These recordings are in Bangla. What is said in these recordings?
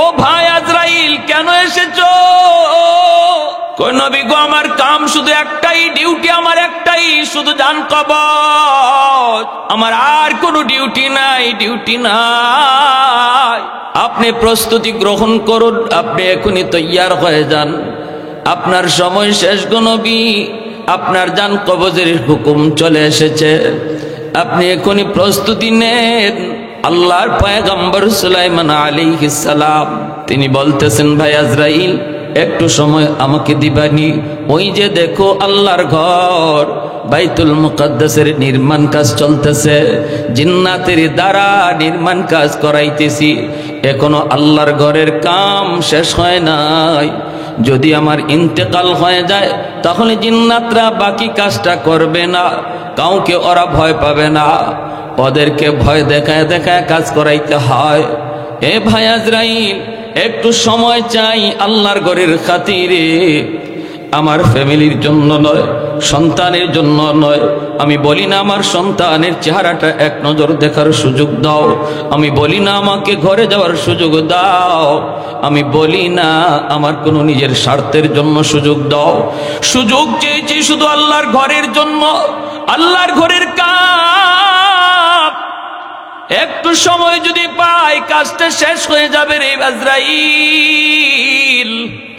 ও ভাই আজরাইল কেন এসেছো? কই নবী গো আমার কাম শুধু একটাই, ডিউটি আমার একটাই, শুধু জান কবজ, আমার আর কোনো ডিউটি নাই, ডিউটি নাই। আপনি প্রস্তুতি গ্রহণ করুন, আপনি এখনই তৈয়ার হয়ে যান, আপনার সময় শেষ গো নবী, আপনার জান কবজের হুকুম চলে এসেছে, আপনি এখনই প্রস্তুতি নেন। আল্লাহর পয়গম্বর সুলাইমান আলাইহিস সালাম তিনি বলতেছেন, ভাই আজরাইল একটু সময় আমাকে দিবানি, ওই যে দেখো আল্লাহর ঘর বাইতুল মুকাদ্দাসের নির্মাণ কাজ চলতেছে, জিন্নাতের দ্বারা নির্মাণ কাজ করাইতেছি, এখনো আল্লাহর ঘরের কাম শেষ হয় নাই। যদি আমার ইন্তেকাল হয়ে যায় তাহলে জিন্নাতরা বাকি কাজটা করবে না, কাউকে ওরা ভয় পাবে না, ওদেরকে ভয় দেখায় দেখায় কাজ করাইতে হয়। এ ভাই আজরাইল একটু সময় চাই আল্লাহর ঘরের খাতিরে, আমার ফ্যামিলির জন্য নয়, সন্তানের জন্য নয়। আমি বলি না আমার সন্তানের চেহারাটা এক নজর দেখার সুযোগ দাও, আমি বলি না আমাকে ঘরে যাওয়ার সুযোগ দাও, আমি বলি না আমার কোনো নিজের স্বার্থের জন্য সুযোগ দাও। সুযোগ চেয়েছি শুধু আল্লাহর ঘরের জন্য, আল্লাহর ঘরের কাজ একটু সময় যদি পাই কাজটা শেষ হয়ে যাবে রে আজরাইল,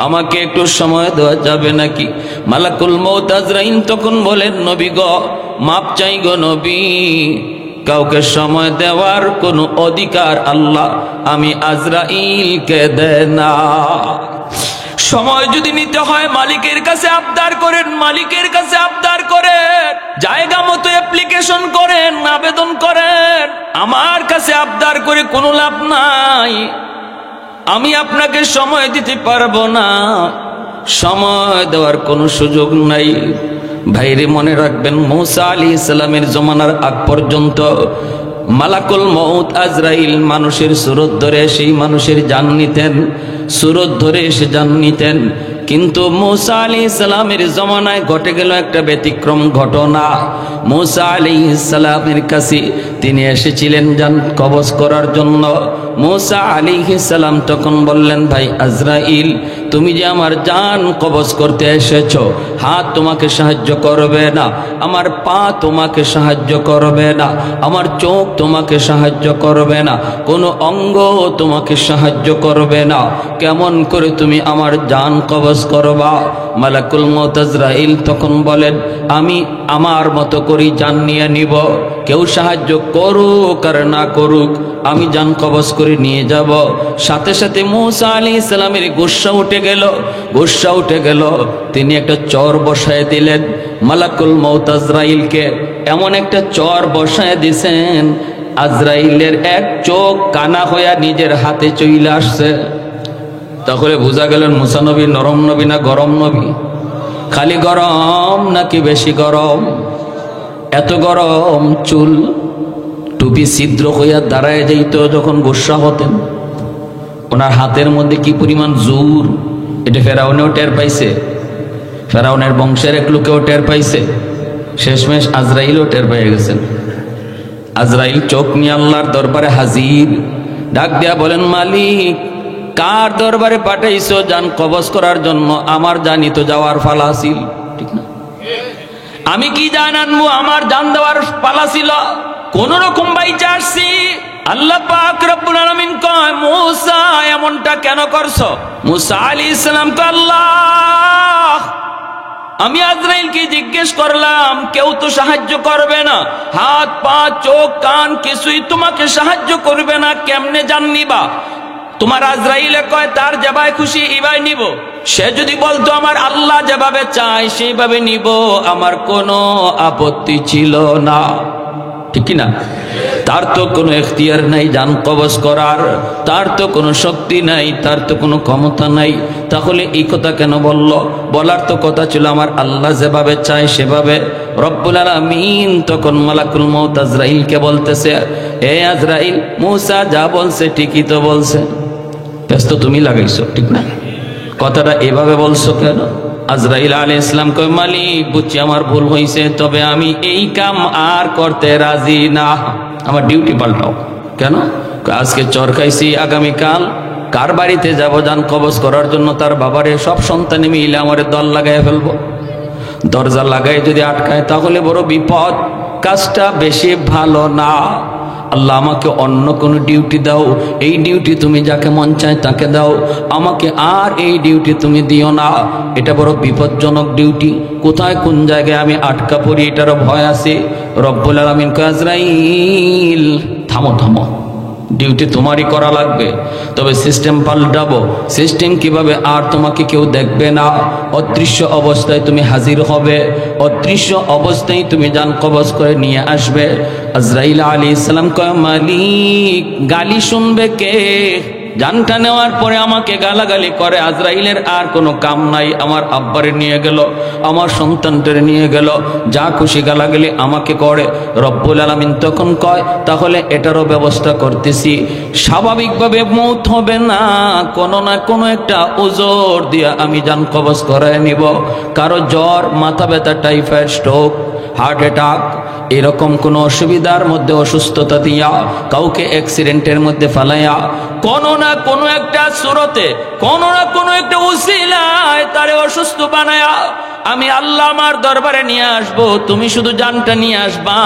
আমাকে একটু সময় দেওয়া যাবে নাকি? মালাকুল মউত আজরাইল তখন বলেন, নবী গো মাপ চাই গো নবী, কাউকে সময় দেওয়ার কোনো অধিকার আল্লাহ আমি আজরাইলকে দেয় না। সময় যদি নিতে হয় মালিকের কাছে আবদার করেন, মালিকের কাছে আবদার করেন, জায়গা মতো অ্যাপ্লিকেশন করেন, আবেদন করেন। আমার কাছে আবদার করে কোনো লাভ নাই, আমি আপনাকে সময় দিতে পারবো না, সময় দেওয়ার কোনো সুযোগ নাই। ভাইরে মনে রাখবেন, মূসা আলাইহিস সালামের জমানার আগ পর্যন্ত মালাকুল মউত আজরাইল মানুষের সুরত ধরে সেই মানুষের জান নিতেন, সুরত ধরে এসে জান নিতেন। কিন্তু মূসা আলাইহিস সালামের জমানায় ঘটে গেল একটা ব্যতিক্রম ঘটনা। মূসা আলাইহিস সালামের কাছে তিনি এসেছিলেন জান কবজ করার জন্য। মূসা আলাইহিস সালাম তখন বললেন, ভাই আজরাইল তুমি যে আমার জান কবজ করতে এসেছো, হাত তোমাকে সাহায্য করবে না, আমার পা তোমাকে সাহায্য করবে না, আমার চোখ তোমাকে সাহায্য করবে না, কোনো অঙ্গ তোমাকে সাহায্য করবে না, কেমন করে তুমি আমার জান কবজ করবা? মালাকুল মউত আজরাইল তখন বলেন, আমি আমার মতো করে জান নিয়ে নিব, কেউ সাহায্য করুক আর না করুক আমি জান কবজ করে নিয়ে যাব। সাথে সাথে মূসা আলাইহিস সালামের গুসা উঠে গেল, গুসা উঠে গেল। তিনি একটা চর বসায় দিলেন মালাকুল মউত আজরাইলকে, এমন একটা চর বসায় দিছেন আজরাইলের এক চোখ কানা হইয়া নিজের হাতে চলে আসছে। তাহলে বোঝা গেলেন মূসা নবী নরম নবী না গরম নবী? খালি গরম নাকি বেশি গরম? এত গরম চুল টুপি ছিদ্র হইয়া দাঁড়ায় যাইত যখন গোসা হতেন। ওনার হাতের মধ্যে কি পরিমাণ জোর, এটা ফেরাউনেও টের পাইছে, ফেরাউনের বংশের এক লোকেও টের পাইছে, শেষমেশ আজরাইলও টের পেয়ে গেছেন। আজরাইল চোখ নিয়ে আল্লাহর দরবারে হাজির, ডাক দিয়া বলেন, মালিক কার দরবারে পাঠাইছো জান কবজ করার জন্য? আমার জানি তো যাওয়ার ফালা ছিল, ঠিক না? আমি কি জান আনবো, আমার জান দেওয়ার পালা ছিল, কোন রকম বাইচা আসছি। আল্লাহ পাক রব্বুল আলামিন কয়, মূসা এমনটা কেন করছো? মূসা আলাইহিস সালাম কয়, আল্লাহ আমি আজরাইলকে জিজ্ঞেস করলাম, কেউ তো সাহায্য করবে না, হাত পা চোখ কান কিছুই তোমাকে সাহায্য করবে না, কেমনে জান নিবা? তোমার আজরাইলে কয় তার যেভাবে খুশি এইভাবে নিব। সে যদি বলতো আমার আল্লাহ যেভাবে চায় সেইভাবে নিব, আমার কোনো আপত্তি ছিল না, ঠিক না? তার তো কোনো এখতিয়ার নাই জান কবজ করার, তার তো কোনো শক্তি নাই, তার তো কোনো ক্ষমতা নাই। তাহলে এই কথা কেন বলল? বলার তো কথা ছিল আমার আল্লাহ যেভাবে চায় সেভাবে। রব্বুল আলামিন তখন মালাকুল মউত আজরাইলকে বলতেছে, এ আজরাইল মূসা যা বলছে ঠিকই তো বলছে, ব্যস্ত তুমি লাগাইছো, ঠিক না? কথাটা এভাবে বলছো কেন? আজরাইল আলাইহিস সালাম কয়, মালিক বুঝছি আমার ভুল হয়েছে, তবে আমি এই কাম আর করতে রাজি না, আমার ডিউটি পাল্টাও। কেন? আজকে চর খাইছি, আগামীকাল কার বাড়িতে যাব জান কবজ করার জন্য? তার বাবারে সব সন্তানে মিলে আমারে দল লাগাই ফেলবো। দরজা লাগাই যদি আটকায় তাহলে বড় বিপদ, কাজটা বেশি ভালো না। আল্লাহ আমাকে অন্য কোনো ডিউটি দাও, এই ডিউটি তুমি যাকে মন চায় তাকে দাও, আমাকে আর এই ডিউটি তুমি দিও না। এটা বড় বিপজ্জনক ডিউটি। কোথায় কোন জায়গায় আমি আটকা পড়ি এটারও ভয় আছে। রব্বুল আলামিন কয় আজরাইল থামো থামো, ডিউটি তোমারই করা লাগবে, তবে সিস্টেম পাল্টাবো। সিস্টেম কিভাবে? আর তোমাকে কেউ দেখবে না, অদৃশ্য অবস্থায় তুমি হাজির হবে, অদৃশ্য অবস্থায় তুমি জান কবজ করে নিয়ে আসবে। আজরাইল আলাইহিস সালাম কয় মালিক গালি শুনবে কে? জানটা নেওয়ার পরে আমাকে গালাগালি করে। আজরাইলের আর কোনো কাম নাই, আমার আব্বারে নিয়ে গেল, আমার সন্তানটারে নিয়ে গেল, যা খুশি গালাগালি আমাকে করে। রব্বুল আলামিন তখন কয় তাহলে এটারও ব্যবস্থা করতেছি, স্বাভাবিকভাবে মৌত হবে না, কোনো না কোনো একটা ওজর দিয়া আমি জান কবজ করায় নিব। কারো জ্বর, মাথা ব্যথা, টাইফয়েড, স্ট্রোক, হার্ট অ্যাটাক, এরকম কোনো অসুবিধার মধ্যে অসুস্থতা দিয়া, কাউকে অ্যাক্সিডেন্টের মধ্যে ফেলাইয়া, কোনো না কোনো একটা সুরতে, কোনো না কোনো একটা উসিলায় তারে অসুস্থ বানায়া আমি আল্লাহ আমার দরবারে নিয়ে আসবো। তুমি শুধু জানটা নিয়ে আসবা।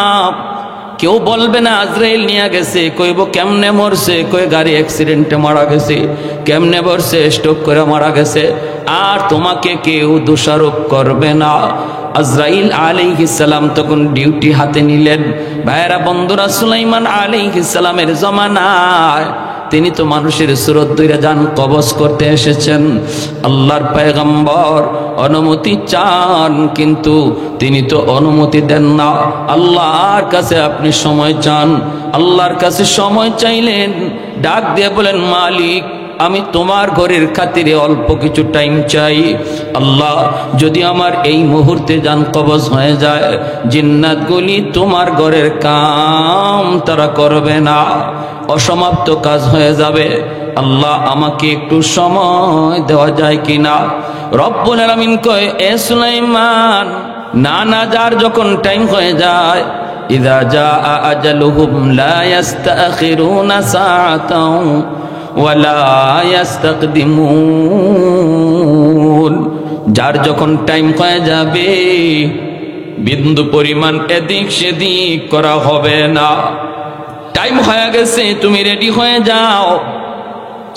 কেউ বলবে না আজরাইল নিয়ে গেছে, কইব কেমনে মরছে? কই গাড়ি অ্যাক্সিডেন্টে মারা গেছে। কেমনে মরছে? স্ট্রোক করে মারা গেছে। আর তোমাকে কেউ দোষারোপ করবে না। আজরাইল আলাইহিস সালাম তখন ডিউটি হাতে নিলেন। ভাইয়েরা বন্ধুরা, সুলাইমান আলাইহিস সালামের জমানায় তিনি তো মানুষের সুরত ধরে যান কবজ করতে এসেছেন। আল্লাহর পয়গম্বর অনুমতি চান, কিন্তু তিনি তো অনুমতি দেন না। আল্লাহর কাছে আপনি সময় চান, আল্লাহর কাছে সময় চাইলেন, ডাক দিয়ে বলেন মালিক আমি তোমার ঘরের খাতিরে অল্প কিছু টাইম চাই। আল্লাহ যদি আমার এই মুহূর্তে জান কবজ হয়ে যায়, জিন্নাতগুলি তোমার ঘরের কাম তারা করবে না, অসমাপ্ত কাজ হয়ে যাবে। আল্লাহ আমাকে একটু সময় দেওয়া যায় কিনা? রব্বুল আলামিন কয় এ সুলাইমান, না না, যার যখন টাইম হয়ে যায়, ইযা জাআ আজালুহুম লা ইস্তাখিরুনা সাআতাও ওয়ালা ইস্তাকদিমুন, যার যখন টাইম হয়ে যাবে বিন্দু পরিমাণ এদিক সেদিক করা হবে না। টাইম হয়ে গেছে, তুমি রেডি হয়ে যাও।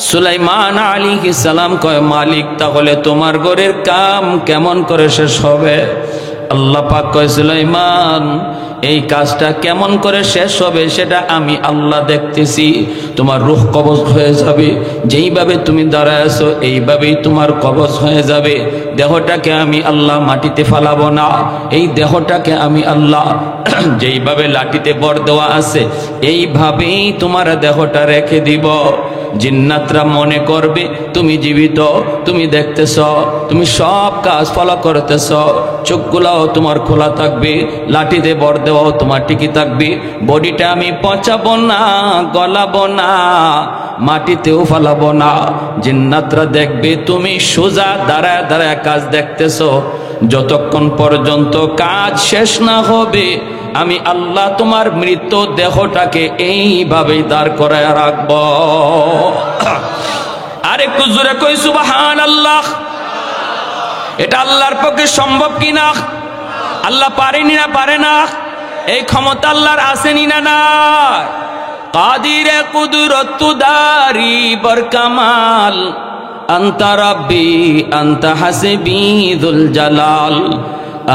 সুলাইমান আলাইহিস সালাম কয় মালিক তাহলে তোমার ঘরের কাম কেমন করে শেষ হবে? আল্লাহ পাক কয় সুলাইমান এই কাজটা কেমন করে শেষ হবে সেটা আমি আল্লাহ দেখতেছি। তোমার রূহ কবজ হয়ে যাবে, যেইভাবে তুমি দাঁড়ায় আছো এইভাবেই তোমার কবজ হয়ে যাবে। দেহটাকে আমি আল্লাহ মাটিতে ফালাবো না, এই দেহটাকে আমি আল্লাহ যেইভাবে লাঠিতে বর দেওয়া আছে এইভাবেই তোমার দেহটা রেখে দিব। জিন্নাতরা মনে করবে তুমি জীবিত, তুমি দেখতেছ, তুমি সব কাজ ফলো করতেছ, চোখগুলাও তোমার খোলা থাকবে, লাঠিতে বর দেওয়াও তোমার টিকি থাকবে। বডিটা আমি পচাবো না, গলাবো না, মাটিতেও ফালাবো না। জিন্নাতরা দেখবে তুমি সোজা দাঁড়ায় দাঁড়ায় কাজ দেখতেছ, যতক্ষণ পর্যন্ত কাজ শেষ না হবে আমি আল্লাহ তোমার মৃত দেহটাকে এইভাবেই দাঁড় করায় রাখব। আরেকটু জোরে কই সুবহানাল্লাহ। এটা আল্লাহর পক্ষে সম্ভব কিনা? আল্লাহ পারেনি না পারে না? এই ক্ষমতা আল্লাহর আসেনি না না? কাদিরে কুদরত দারি বরকামাল, আনতা রাব্বি আনতা হাসবি যুল জালাল,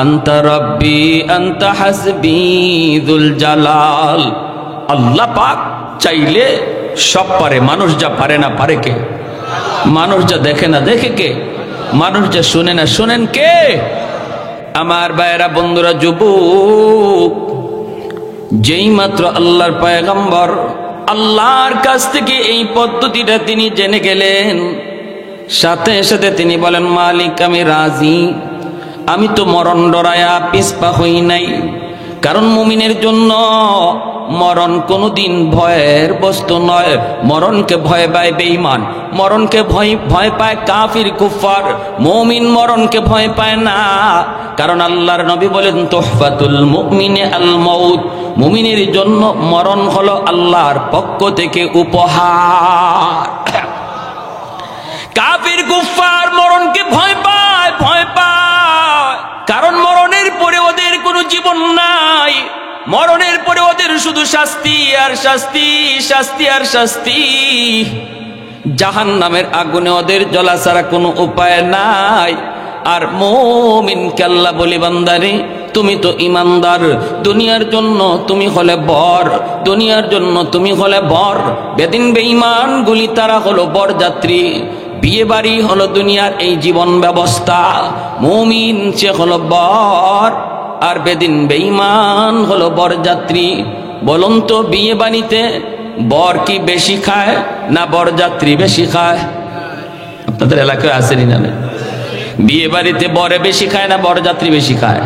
আনতা রাব্বি আনতা হাসবি যুল জালাল। আল্লাহ পাক চাইলে সব পারে। মানুষ যা পারে না পারে কে? মানুষ যা দেখে না দেখে কে? মানুষ যা শুনে না শুনেন কে? আমার ভাইয়েরা বন্ধুরা, যুবক, যেই মাত্র আল্লাহর পয়গম্বর আল্লাহর কাছ থেকে এই পদ্ধতিটা তিনি জেনে গেলেন, সাথে সাথে তিনি বলেন মালিক আমি রাজি। আমি তো মরণ ডরায়া পিছপা হই নাই, কারণ মুমিনের জন্য মরণ কোনোদিন ভয়ের বস্তু নয়। মরণকে ভয় পায় বেঈমান, মরণকে ভয় পায় কাফির কুফার, মুমিন মরণকে ভয় পায় না। কারণ আল্লাহর নবী বলেন তুহফাতুল মুমিনে আল মউত, মুমিনের জন্য মরণ হলো আল্লাহর পক্ষ থেকে উপহার। কাফির কুফফার মরণকে ভয় পায়, ভয় পায়, কারণ মরণের পরে ওদের কোনো জীবন নাই। মরণের পরে ওদের শুধু শাস্তি আর শাস্তি, শাস্তি আর শাস্তি। জাহান্নামের আগুনে ওদের জ্বলা ছাড়া কোনো উপায় নাই। আর মুমিনকে আল্লাহ বলি, বান্দারে তুমি তো ইমানদার, দুনিয়ার জন্য তুমি হলে বর, দুনিয়ার জন্য তুমি হলে বর। বেদিন বেঈমান গুলি তারা হলো বরযাত্রী। বিয়ে বাড়ি হলো দুনিয়ার এই জীবন ব্যবস্থা। মুমিন সে হলো বর, আর বেদিন বেঈমান হলো বরযাত্রী। বলুন তো বিয়ে বাড়িতে বর কি বেশি খায় না বরযাত্রী বেশি খায়? আপনাদের এলাকায় আসেনি না? বিয়ে বাড়িতে বরে বেশি খায় না বরযাত্রী বেশি খায়?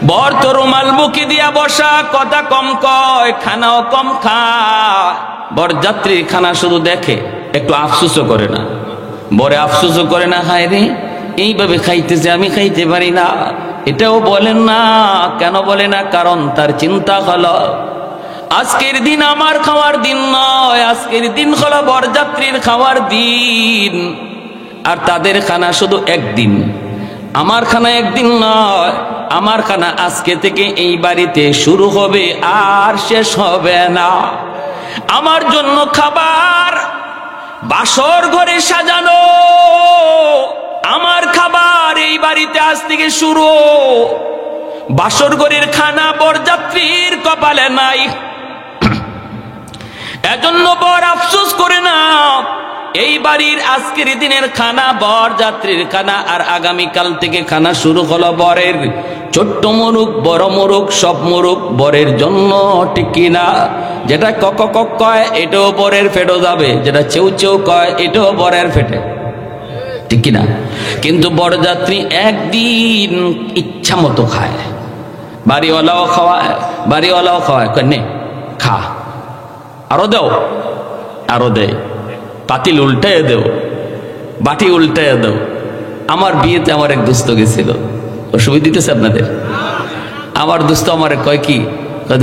বর তো রুমাল মুখে দিয়া বসা, কথা কম কয়, খানাও কম খায়। বরযাত্রীর খানা শুধু দেখে, একটু আফসোসও করে না। বরে আফসোসও করে না, হায় রে এইভাবে খাইতেছে, আমি খাইতে পারি না, এটাও বলেন না। কেন বলে না? কারণ তার চিন্তা হলো আজকের দিন আমার খাওয়ার দিন নয়, আজকের দিন হলো বরযাত্রীর খাওয়ার দিন। আর তাদের খানা শুধু একদিন, আমার খানা একদিন নয়। আমার খানা আজকে থেকে এই বাড়িতে শুরু হবে আর শেষ হবে না। আমার জন্য খাবার বাসর ঘরে সাজানো, আমার খাবার এই বাড়িতে আজ থেকে শুরু। বাসর ঘরের খানা বরযাত্রীর কপালে নাই। এজন্য বর আফসোস করে না, এই বাড়ির আজকের দিনের খানা বরযাত্রীর খানা, আর আগামীকাল থেকে খানা শুরু হলো বরের। ছোট্ট মোরগ বড় মোরগ সব মোরগ বরের জন্য, ঠিক কিনা? যেটা কক কক কয় এটাও বরের ফেটে যাবে, যেটা চেউ চেউ কয় এটাও বরের ফেটে, ঠিক কিনা? কিন্তু বরযাত্রী একদিন ইচ্ছা মতো খায়। বাড়িওয়ালাও খাওয়ায়, বাড়িওয়ালাও খাওয়ায়, নে খা, আরো দেও, আরো দেয়, পাতিল উল্টায় দেও, বাটি উল্টায় দেও। আমার বিয়েতে আমার এক দোস্ত গেছিল, অসুবিধা দিতেছে আপনাদের? আমার দোস্ত আমারে কয় কি,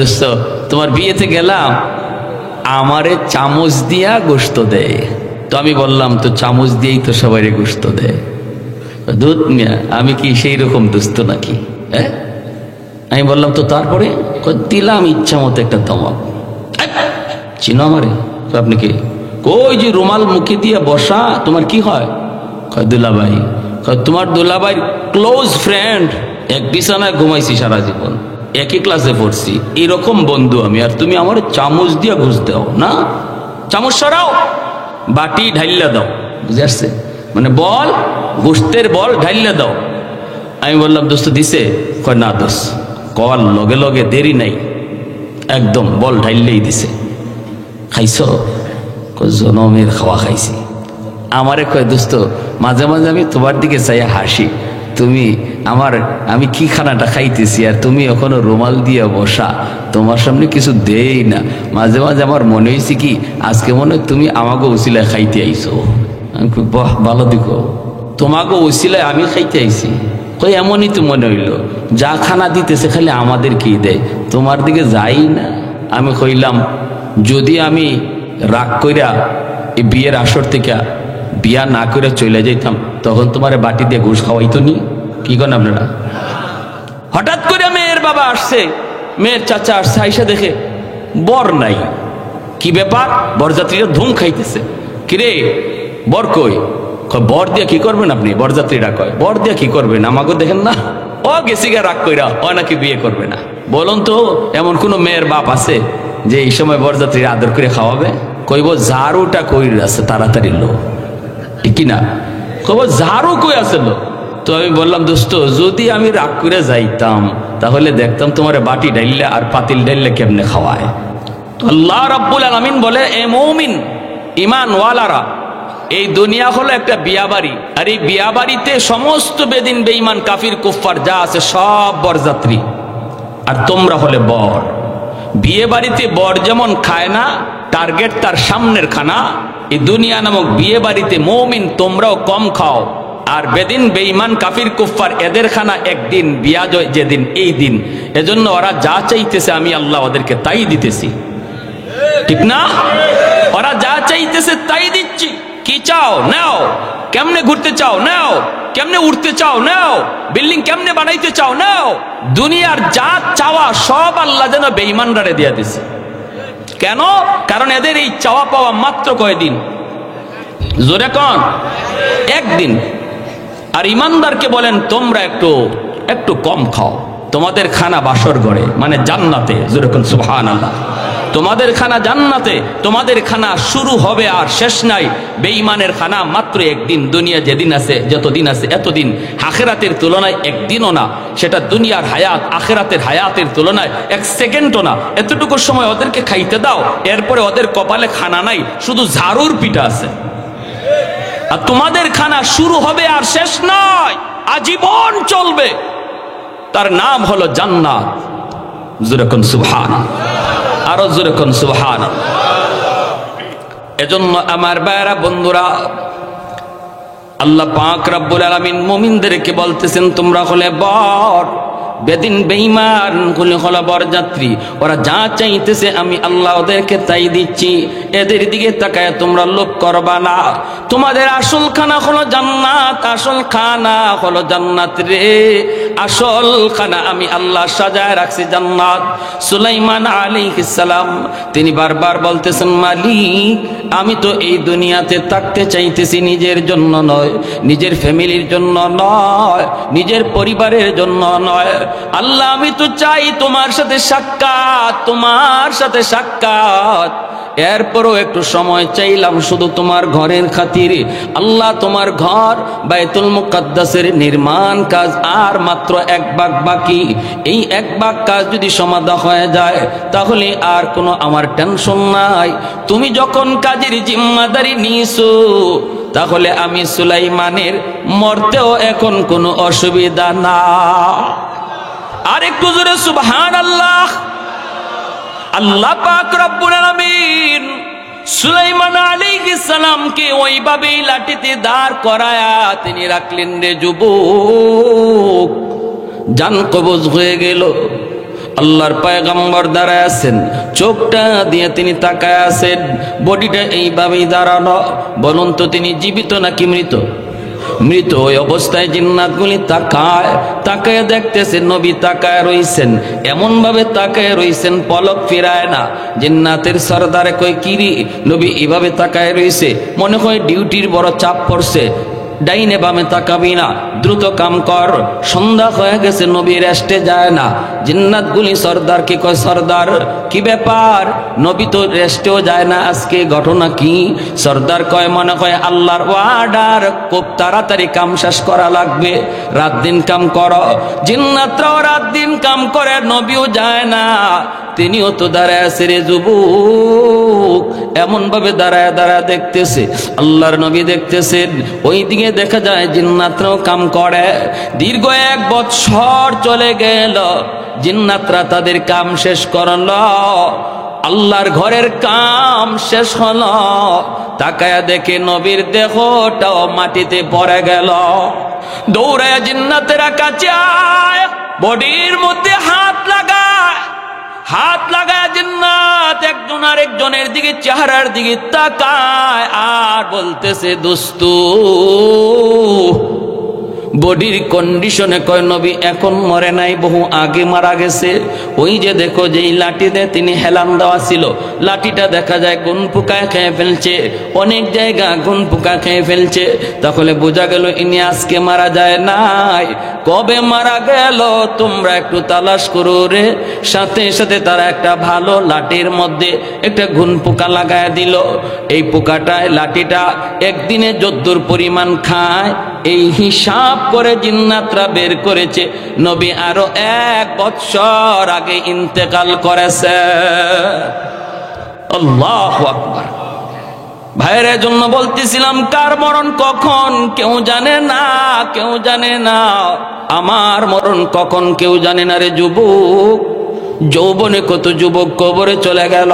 দোস্ত তোমার বিয়েতে গেলাম, আমারে চামচ দিয়া গোশত দেয়। তো আমি বললাম তো চামচ দিয়েই তো সবাই গোশত দেয়। দুধ মিয়া, আমি কি সেই রকম দোস্ত নাকি? হ্যাঁ, আমি বললাম তো তারপরে দিলাম ইচ্ছা মতো একটা ধমক। চিনো আমারে? আপনি কি? কই যে রুমাল মুখে দিয়ে বসা, তোমার কি হয়? দুলাভাই। তোমার দুলাভাই ক্লোজ ফ্রেন্ড, এক বিছানায় ঘুমাইছি সারা জীবন, একই ক্লাসে পড়ছি, এরকম বন্ধু আমি, আর তুমি আমার চামচ দিয়ে ঘুষ দাও না? চামচ সরাও, বাটি ঢাইল্লা দাও, বুঝে আসছে? মানে বল, গোস্তের বল ঢাইল্লা দাও। আমি বললাম দোস্ত দিছে? কয় না দোস্ত, কল লগে লগে দেরি নাই, একদম বল ঢাইল্লেই দিছে। খাইছ? জনমের খাওয়া খাইছি। আমারে কয় দোস্ত মাঝে মাঝে আমি তোমার দিকে চাই হাসি, তুমি আমি কি খানাটা খাইতেছি আর তুমি এখনো রুমাল দিয়ে বসা, তোমার সামনে কিছু দেই না। মাঝে মাঝে আমার মনে হয়েছে কি আজকে মনে হয় তুমি আমাকে উসিলায় খাইতে আইছো। আমি বাহ, ভালো দিকো, তোমাকে উসিলায় আমি খাইতে আইছি। কই এমনই তো মনে হইলো, যা খানা দিতেছে খালি আমাদের কি দেয়, তোমার দিকে যাই না। আমি কইলাম যদি আমি রাগ কইরা এই বিয়ের আসর থেকে বিয়া না করে চলে যাইতাম, তখন তোমার বাটি দিয়ে ঘুষ খাওয়াইতো নি? কি করেন আপনারা? হঠাৎ করে মেয়ের বাবা আসছে, মেয়ের চাচা আসছে, আইসা দেখে বর নাই। কি ব্যাপার? বরযাত্রীরা ধুম খাইতেছে। কিরে বর কই? বর দিয়া কি করবেন আপনি? বরযাত্রীরা কয় বর দিয়া কি করবেন, আমাকে দেখেন না, ও গেছি গা রাগ কইরা, ও নাকি বিয়ে করবে না। বলুন তো এমন কোন মেয়ের বাপ আছে যে এই সময় বরযাত্রীরা আদর করে খাওয়াবে? কইব ঝাড়ুটা কই আছে, তাড়াতাড়ি লো, ঠিক কিনা? কইব ঝাড়ু কই আছে লো। তো আমি বললাম দোস্ত যদি আমি রাগ করে যাইতাম তাহলে দেখতাম তোমার বাটি ডাইল্লা আর পাতিল ডাইল্লা কেমনে খাওয়ায়। আল্লাহ রাব্বুল আলামিন বলে এ মুমিন ঈমান ওয়ালারা, এই দুনিয়া হলো একটা বিয়া বাড়ি, আর এই বিয়া বাড়িতে সমস্ত বেদিন বেঈমান কাফির কুফফার যা আছে সব বরযাত্রী, আর তোমরা হলে বর। বিয়ে বাড়িতে বর যেমন খায় না, টার্গেট তার সামনের খানা, এই দুনিয়া নামক বিয়ে বাড়িতে মুমিন তোমরাও কম খাও, আর বেদিন বেঈমান কাফির কুফফার এদের খানা একদিন, বিয়া যেদিন এই দিন। এজন্য ওরা যা চাইতেছে আমি আল্লাহ ওদেরকে তাই দিতেছি, ঠিক না? ওরা যা চাইতেছে তাই দিচ্ছি। কি চাও নাও, কেমনে ঘুরতে চাও নাও, কেমনে উঠতে চাও নাও, বিল্ডিং কেমনে বানাইতে চাও নাও। দুনিয়ার যা চাওয়া সব আল্লাহ যেন বেঈমানরা দিয়ে দিছে। কেন? কারণ এদের এই চাওয়া পাওয়া মাত্র কয়দিন? জোরে কোন? একদিন। আর ইমানদারকে বলেন তোমরা একটু কম খাও, তোমাদের খানা বাসর ঘরে, মানে জান্নাতে। জোরে কোন সুবহানাল্লাহ। তোমাদের খানা জান্নাতে, তোমাদের খানা শুরু হবে আর শেষ নাই। বেঈমানের খানা মাত্র একদিন। দুনিয়া যেদিন আছে, যতদিন আছে এতদিন, আখিরাতের তুলনায় একদিনও না। সেটা দুনিয়ার হায়াত আখিরাতের হায়াতের তুলনায় এক সেকেন্ডও না। এতটুকু সময় ওদেরকে খাইতে দাও, এরপরে ওদের কপালে খানা নাই, শুধু ঝাড়ুর পিঠা আছে। আর তোমাদের খানা শুরু হবে আর শেষ নয়, আজীবন চলবে। তার নাম হলো জান্নাত। জোরে কোন সুবহানাল্লাহ, আরো জোরে কোন সুবহানাল্লাহ। এজন্য আমার ভাইরা বন্ধুরা, আল্লাহ পাক রব্বুল আলামিন মুমিনদেরকে বলতেছেন তোমরা হলে বর, বেদিন বেঈমান গুলো হলো বরযাত্রী। ওরা যা চাইতেছে আমি আল্লাহ ওদেরকে তাই দিচ্ছি। এদের দিকে তাকায় তোমরা লোভ করবা না। তোমাদের আসল খানা হলো জান্নাত, আসল খানা হলো জান্নাত রে। আসল খানা আমি আল্লাহ সাজায় রাখছি জান্নাত। সুলাইমান আলাইহিস সালাম তিনি বারবার বলতেছেন মালিক, আমি তো এই দুনিয়াতে থাকতে চাইতেছি নিজের জন্য নয়, নিজের ফ্যামিলির জন্য নয়, নিজের পরিবারের জন্য নয়। আল্লাহ আমি তো চাই তোমার সাথে সাক্ষাৎ, তোমার সাথে সাক্ষাৎ। এরপরও একটু সময় চাইলাম শুধু তোমার ঘরের খাতিরে। আল্লাহ তোমার ঘর বাইতুল মুকাদ্দাসের নির্মাণ কাজ আর মাত্র 1 ভাগ বাকি। এই 1 ভাগ কাজ যদি সমাধা হয়ে যায় তাহলে আর কোনো আমার টেনশন নাই। তুমি যখন কাজের জিম্মাদারি নিয়েছো তাহলে আমি সুলাইমানের মরতেও এখন কোনো অসুবিধা না। আর একটু জোরে সুবহানাল্লাহ। আল্লাহ পাক রব্বুল আলামিন সুলাইমান আলাইহিস সালামকে ওইভাবেই লাঠিতে দাঁড় করায়া তিনি রাখলেন রে যুবক। জান কবজ হয়ে গেল। আল্লাহর পয়গম্বর দাঁড়ায় আছেন, চোখটা দিয়ে তিনি তাকায় আছেন, বডিটা এইভাবেই দাঁড়ানো। বলুন তো তিনি জীবিত নাকি মৃত? মৃত। ওই অবস্থায় জিন্নাতগুলি তাকায় দেখতেছে নবী তাকায় রইছেন, এমন ভাবে তাকায় রইছেন পলক ফিরায় না। জিন্নাতের সরদারে কই কিরি নবী এভাবে তাকায় রইছে, মনে হয় ডিউটির বড় চাপ পড়ছে। ডাইনে বামে তাকাবি না, দ্রুত কাম কর, সন্ধ্যা হয়ে গেছে, নবী রেস্টে যায় না। জিন্নাতগুলি সরদারকে কয় সরদার কি ব্যাপার, নবী তো রেস্টেও যায় না, আজকে ঘটনা কি? সরদার কয় মনে হয় আল্লাহর ওয়ার্ডার, খুব তাড়াতাড়ি কাম শেষ করা লাগবে, রাত দিন কাম করো। জিন্নাতরাও রাত দিন কাম করে, নবীও যায় না, তিনিও তো দাঁড়ায় আছে রে যুবক। এমন ভাবে দাঁড়ায় দেখতেছে, আল্লাহর নবী দেখতেছেন। ওই দিকে দেখা যায় জিন্নাতরাও কাম করে। দীর্ঘ 1 বৎসর চলে গেল, জিন্নাতরা তাদের কাম শেষ করল, আল্লাহর ঘরের কাম শেষ হলো। তাকায়া দেখে নবীর দেহটাও মাটিতে পড়ে গেল। দৌড়ায় জিন্নাতেরা কাছে আয়, বডির মধ্যে হাত লাগায় জিন্নাত একজন আরেকজনের দিকে চেহারার দিকে তাকায় আর বলতেছে দোস্তু। বডির কন্ডিশনে কয় নবী এখন মরে নাই, বহু আগে মারা গেছে। ওই যে দেখো যেই লাঠি দিয়ে তিনি হেলান দেওয়া ছিল, লাঠিটা দেখা যায় গুন পোকায় খেয়ে ফেলছে, অনেক জায়গা গুন পোকা খেয়ে ফেলছে। তাহলে বোঝা গেল ইনি আজকে মারা যায় নাই। কবে মারা গেল তোমরা একটু তালাশ করো রে। সাথে সাথে তারা একটা ভালো লাঠির মধ্যে একটা গুন পোকা লাগায় দিল। এই পোকাটায় লাঠিটা একদিনে যদ্দুর পরিমাণ খায় এই হিসাব করে জিন্নাতরা বের করেছে নবী আরো 1 বৎসর আগে ইন্তেকাল করেছে। আল্লাহু আকবার। ভাইয়ের জন্য বলতেছিলাম কার মরণ কখন কেউ জানে না, কেউ জানে না। আমার মরণ কখন কেউ জানে না রে যুবক। যৌবনে কত যুবক কবরে চলে গেল,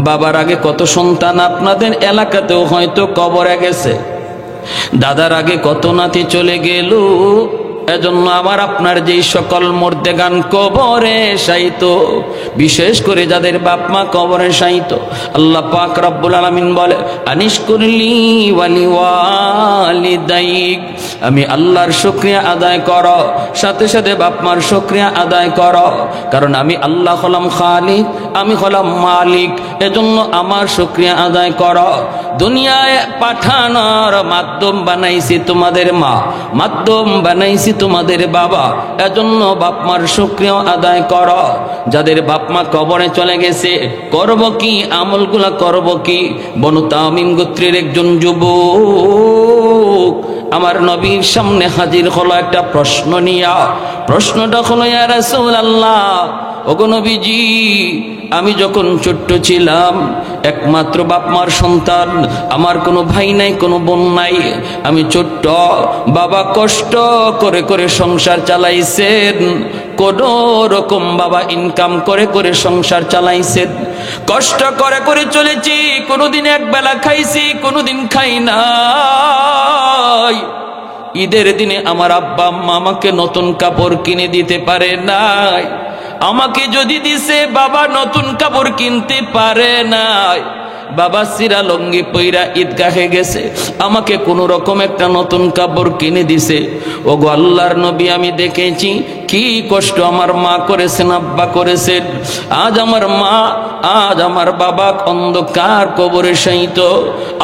বাবার আগে কত সন্তান আপনাদের এলাকাতেও হয়তো কবরে গেছে, দাদার আগে কত নাতি চলে গেল, এজন্য আমার আপনার যেই সকল মুর্দেগান কবরে শায়িত, বিশেষ করে যাদের বাপ মা কবরে শায়িত, আল্লাহ পাক রব্বুল আলামিন বলে আনিশকুরলি ওয়ালি ওয়ালিদাইক, আমি আল্লাহর শুকরিয়া আদায় করো, সাথে সাথে বাপ মার শুকরিয়া আদায় করো, কারণ আমি আল্লাহ হলাম খালিক, আমি হলাম মালিক, এজন্য আমার শুকরিয়া আদায় করো। দুনিয়ায় পাঠানোর মাধ্যম বানাইছি তোমাদের মা, মাধ্যম বানাইছি তোমাদের বাবা, এজন্য বাপ মার শুকরিয়া আদায় করো। যাদের বাপ মা কবরে চলে গেছে, করব কি আমলগুলা করব কি? বনু তামিম গোত্রের একজন যুবক আমার নবীর সামনে হাজির হলো একটা প্রশ্ন নিয়া। প্রশ্নটা হলো, ইয়া রাসূলুল্লাহ, ওগো নবীজি, আমি যখন ছোট্ট ছিলাম, একমাত্র বাপ মার সন্তান, আমার কোনো ভাই নাই, কোনো বোন নাই, আমি ছোট্ট, বাবা কষ্ট করে করে সংসার চালাইছেন, কোন রকম বাবা ইনকাম করে করে সংসার চালাইছেন, কষ্ট করে করে চলেছি, কোনোদিন এক বেলা খাইছি, কোনোদিন খাই নাই। ঈদের দিনে আমার আব্বা আম্মা আমাকে নতুন কাপড় কিনে দিতে পারে নাই, আমাকে যদি দিছে বাবা নতুন কাপড় কিনতে পারে নাই। বাবা সিরা লঙ্গি পইরা ঈদগাহে গেছে, আমাকে কোন রকম একটা নতুন কাপড় কিনে দিছে। ওগো আল্লাহর নবী, আমি দেখেছি কি কষ্ট আমার মা করেছেন, আব্বা করেছেন। আজ আমার মা, আজ আমার বাবা অন্ধকার কবরে শায়িত।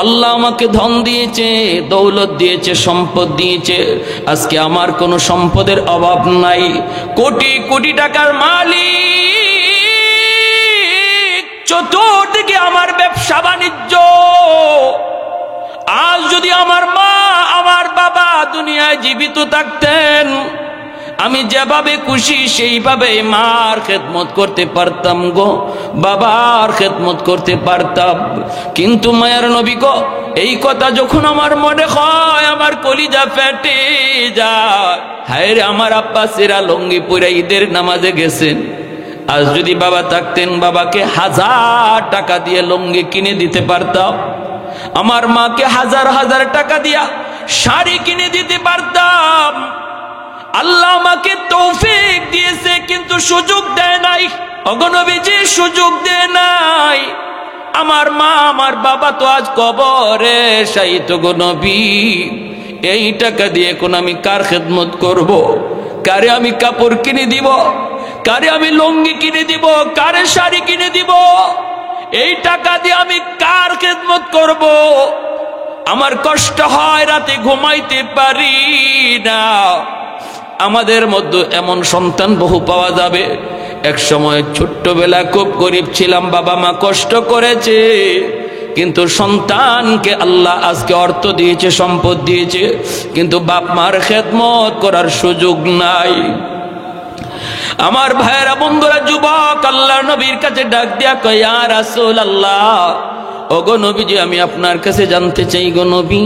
আল্লাহ আমাকে ধন দিয়েছে, দৌলত দিয়েছে, সম্পদ দিয়েছে, আজকে আমার কোনো সম্পদের অভাব নাই, কোটি কোটি টাকার মালিক, চতুর্দিকে আমার ব্যবসা বাণিজ্য। আজ যদি আমার মা, আমার বাবা দুনিয়ায় জীবিত থাকতেন, আমি যেভাবে খুশি সেইভাবে মার খেদমত করতে পারতাম গো, বাবার খেদমত করতে পারতাম। কিন্তু মায়ার নবী গো, এই কথা যখন আমার মনে হয়, আমার কলিজা ফেটে যায়। হায় রে, আমার আব্বা সেরা লঙ্গি পরে ঈদের নামাজে গেছেন, আজ যদি বাবা থাকতেন, বাবাকে 1000 টাকা দিয়ে লুঙ্গি কিনে দিতে পারতাম, আমার মাকে 1000 টাকা দিয়া শাড়ি কিনে দিতে পারতাম। আল্লাহ আমাকে তৌফিক দিয়েছে, কিন্তু সুযোগ দেয় নাই। ওগো নবীজি, সুযোগ দেয় নাই। আমার মা, আমার বাবা তো আজ কবরে শায়িত গো নবী। এই টাকা দিয়ে কোন আমি কার খেদমত করব? কারে আমি কাপড় কিনে দিব? কারে আমি লুঙ্গি কিনে দিব? কারে শাড়ি কিনে দিব? এই টাকা দিয়ে আমি কার খেদমত করব? আমার কষ্ট হয়, রাতে ঘুমাইতে পারি না। আমাদের মধ্যে এমন সন্তান বহু পাওয়া যাবে, এক সময় ছোট্টবেলা খুব গরিব ছিলাম, বাবা মা কষ্ট করেছে, কিন্তু সন্তানকে আল্লাহ আজকে অর্থ দিয়েছে, সম্পদ দিয়েছে, কিন্তু বাপ মার খেদমত করার সুযোগ নাই। আমার ভাইয়েরা, বন্ধুরা, যুবক আল্লাহর নবীর কাছে ডাক দিয়া কয়, ইয়া রাসূলুল্লাহ, ওগো নবীজি, আমি আপনার কাছে জানতে চাই গো নবী,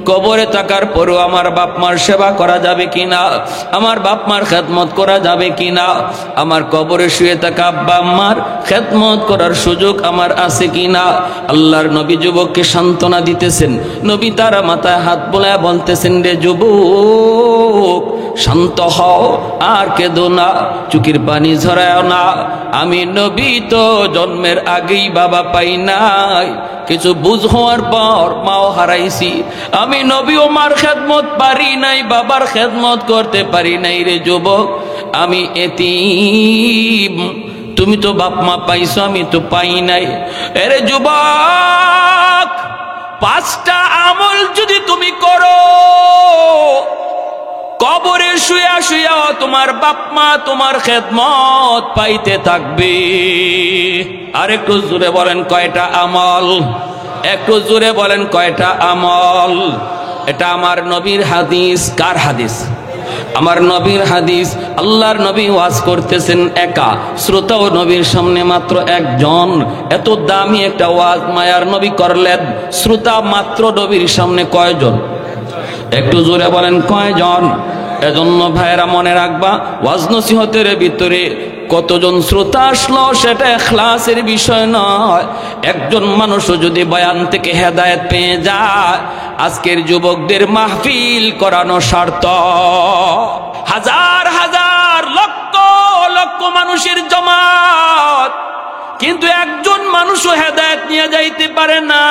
কবরে থাকার পরও আমার বাপ মার সেবা করা যাবে কিনা, আমার বাপ মার খেদমত করা যাবে কিনা, আমার কবরে শুয়ে থাকা আব্বা আম্মার খেদমত করার সুযোগ আমার আছে কিনা। আল্লাহর নবী যুবককে সান্ত্বনা দিতেছেন। নবী তারা মাথায় হাত বোলায় বলতেছেন, রে যুবক, শান্ত হও, আর কেঁদো না, চোখের পানি ঝরায় না। আমি নবী তো জন্মের আগেই বাবা পাই নাই, কিছু বুঝ হওয়ার পর মাও হারাইছি। আমি নবীও মার খেদমত পারি নাই, বাবার খেদমত করতে পারি নাই। রে যুবক, আমি এতিম, তুমি তো বাপ মা পাইছো, আমি তো পাই নাই। এরে যুবক, 5টা আমল যদি তুমি করো, কবরে শুয়া শুয়া তোমার বাপ মা তোমার খেদমত পাইতে থাকবে। আর একটু জোরে বলেন কয়টা আমল? একটু জোরে বলেন কয়টা আমল? এটা আমার নবীর হাদিস। কার হাদিস? আমার নবীর হাদিস। আল্লাহর নবী ওয়াজ করতেছেন একা, শ্রোতাও নবীর সামনে মাত্র একজন। এত দামি একটা ওয়াজ মায়ার নবী করলেন, শ্রোতা মাত্র নবীর সামনে কয়জন? একটু জোরে বলেন কয়জন? এজন্য ভাইয়েরা মনে রাখবা, ওয়াজ নসিহতের ভিতরে কতজন শ্রোতা আসলো সেটা ইখলাসের বিষয় নয়। একজন মানুষও যদি বয়ান থেকে হেদায়েত পেয়ে যায়, আজকের যুবকদের মাহফিল করানো সার্থক। হাজার হাজার লক্ষ লক্ষ মানুষের জমাত, কিন্তু একজন মানুষও হেদায়েত নিয়ে যাইতে পারে না।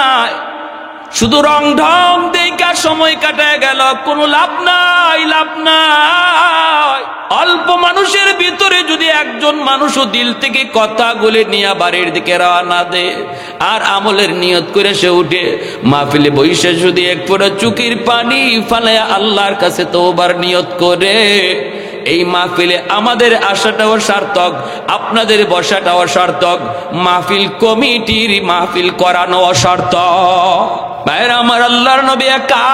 শুধু রং ঢং দেখা সময় কাটায় গেল, কোনো লাভ নাই, লাভ নাই। অল্প মানুষের ভিতরে যদি একজন মানুষও দিল থেকে কথা বলে নিয়ে বাড়ির দিকে রওনা দেয় আর আমলের নিয়ত করে সে উঠে মাহফিলে বসে যদি এক ফোঁটা চোখের পানি ফালায়া আল্লাহর কাছে তওবার নিয়ত করে, এই মাহফিলে আমাদের আসাটাও সার্থক, আপনাদের বসাটাও সার্থক, মাহফিল কমিটির মাহফিল করানো সার্থক। ভাইরা আমার, আল্লাহর নবী একা,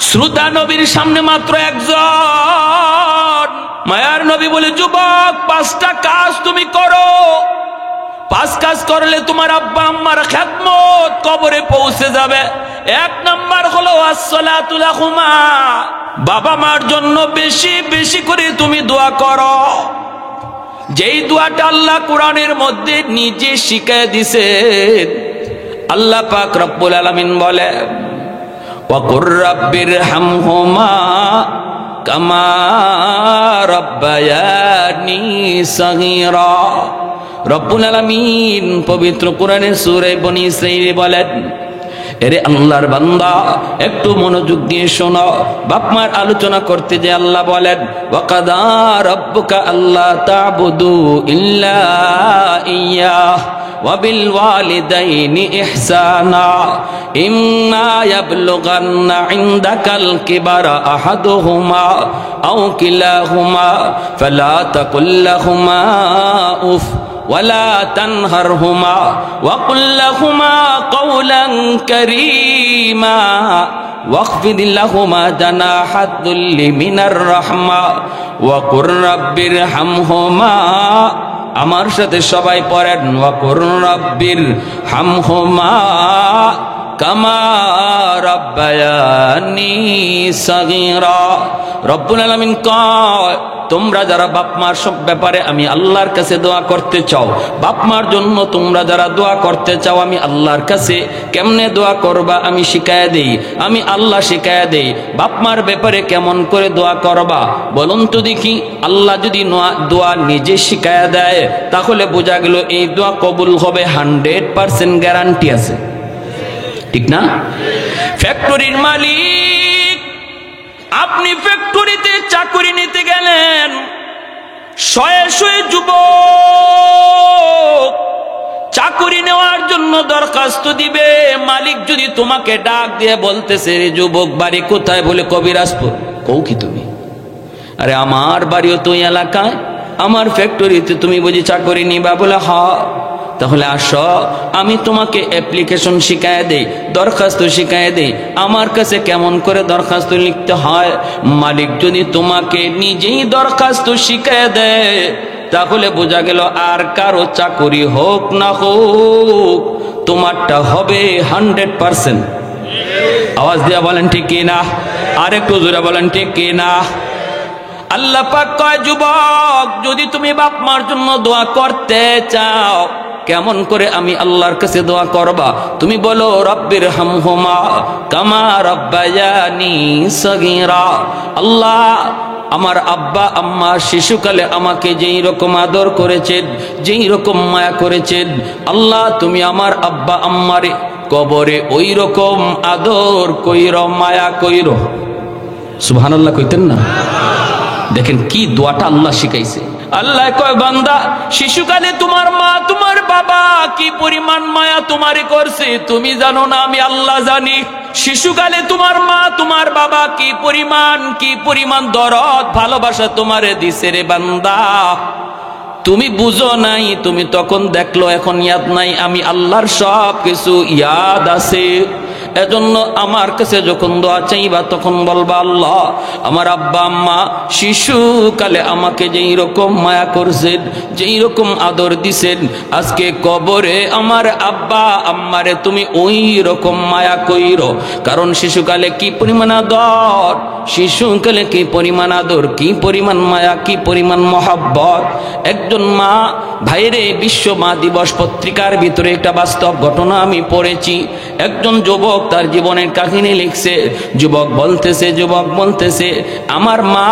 শ্রোতা নবীর সামনে মাত্র একজন। মায়ার নবী বলে, যুবক 5টা কাজ তুমি করো, 5 কাজ করলে তোমার আব্বা আম্মার খেদমত কবরে পৌঁছে যাবে। 1 নাম্বার হলো আসসালাতু লাহুমা, বাবা মার জন্য বেশি বেশি করে তুমি দোয়া করো। যেই দোয়াটা আল্লাহ কোরআনের মধ্যে নিজে শিখিয়ে দিয়েছেন। আল্লাহ পাক রব্বুল আলামিন বলে, ওয়াকুর রাব্বিরহামহুমা কামা রাব্বায়ানি সগীরা। রব্বুল আলামিন পবিত্র কোরআনের সূরা বনী ইসরাঈলে বলেন, এরে আল্লাহর বান্দা, একটু মনোযোগ দিয়ে শোনো। বাপমার আলোচনা করতে যে আল্লাহ বলেন, ওয়াকাদা রাব্বুকা আল্লা তা'বুদু ইল্লা ইয়্যাহ ওয়া বিল ওয়ালিদাইনি ইহসানা ইম্মা ইয়াবলুগান্না ইনদাকাল কিবারা আহাদুহুমা আও কিলাহুমা ফালা তাকুল লাহুমা উফ ولا تنهرهما وقل لهما قولا كريما واخفض لهما جناح الذل من الرحمة وقل رب ارحمهما। আমার সাথে সবাই পড়েন, ওয়াকুর রাব্বির হামহুমা কামা রাব্বায়ানি সগীরা। রব্বুল আলামিন কয়, তোমরা যারা বাপ মার সব ব্যাপারে আমি আল্লাহর কাছে দোয়া করতে চাও, বাপ মার জন্য তোমরা যারা দোয়া করতে চাও, আমি আল্লাহর কাছে কেমনে দোয়া করবা আমি শিখায়া দেই, আমি আল্লাহ শিখায়া দেই। বাপ মার ব্যাপারে কেমন করে দোয়া করবা বলুন তো দেখি। আল্লাহ যদি দোয়া নিজে শিখায়া দেয়, তাহলে বোঝা গেল এই দোয়া কবুল হবে, 100% গ্যারান্টি আছে, ঠিক না? ফ্যাক্টরির মালিক, আপনি ফ্যাক্টরিতে চাকরি নিতে গেলেন, শয়ে শয়ে যুবক চাকরি নেওয়ার জন্য দরখাস্ত দিবে। মালিক যদি তোমাকে ডাক দিয়ে বলতেছে, রে যুবক বাড়ি কোথায়? বলে কবিরাজপুর। কও কি তুমি? আরে আমার বাড়িও তো এলাকায়, আমার ফ্যাক্টরিতে তুমি বুঝি চাকরি নিবা? বলে হ্যাঁ। তাহলে আসো, আমি তোমাকে অ্যাপ্লিকেশন শিখায় দেই, দরখাস্ত শিখায় দেই, আমার কাছে কেমন করে দরখাস্ত লিখতে হয়। মালিক যদি তোমাকে নিজেই দরখাস্ত শিখায় দেয়, তাহলে বোঝা গেল আর কারো চাকরি হোক না হোক, তোমারটা হবে 100%। আওয়াজ দিয়া বলেন ঠিক কিনা? আর একটু জোরে বলেন ঠিক কিনা? আল্লাহ পাক কয়, যুবক যদি তুমি বাপ মার জন্য দোয়া করতে চাও, কেমন করে আমি আল্লাহর কাছে দোয়া করবা? তুমি বলো, রব্বির হামহুমা কামা রাব্বায়ানি সগীরা। আল্লাহ, আমার আব্বা আম্মা শিশুকালে আমাকে যেই রকম আদর করেছেন, যেই রকম মায়া করেছেন, আল্লাহ তুমি আমার আব্বা আম্মারে কবরে ওই রকম আদর কইরো, মায়া কইরো। সুবহানাল্লাহ কইতেন না? দেখেন কি দোয়াটা আল্লাহ শিখাইছে। আল্লাহ কয়, বান্দা শিশুকালে তোমার মা তোমার বাবা কি পরিমাণ মায়া তোমারে করছে তুমি জানো না? আমি আল্লাহ জানি। শিশুকালে তোমার মা তোমার বাবা কি পরিমাণ দরদ ভালোবাসা তোমারে দিছে রে বান্দা, তুমি বুঝো নাই, তুমি তখন দেখলো, এখন ইয়াদ নাই। আমি আল্লাহর সব কিছু ইয়াদ আছে। এজন্য আমার কাছে যখন দোয়া চাইবা, তখন বলবা, আল্লাহ আমার আব্বা আম্মা শিশুকালে আমাকে যেই রকম মায়া করছেন, যেই রকম আদর দিছেন, আজকে কবরে আমার আব্বা আম্মারে তুমি ওই রকম মায়া কইরো। কারণ শিশুকালে কি পরিমাণ আদর, শিশুকালে কি পরিমাণ আদর, কি পরিমাণ মায়া, কি পরিমাণ মহব্বত। একজন মা, ভাইরে, বিশ্ব মা দিবস পত্রিকার ভিতরে একটা বাস্তব ঘটনা আমি পড়েছি। একজন যুবক তার জীবনের কাহিনী লিখছে। যুবক বলতেছে আমার মা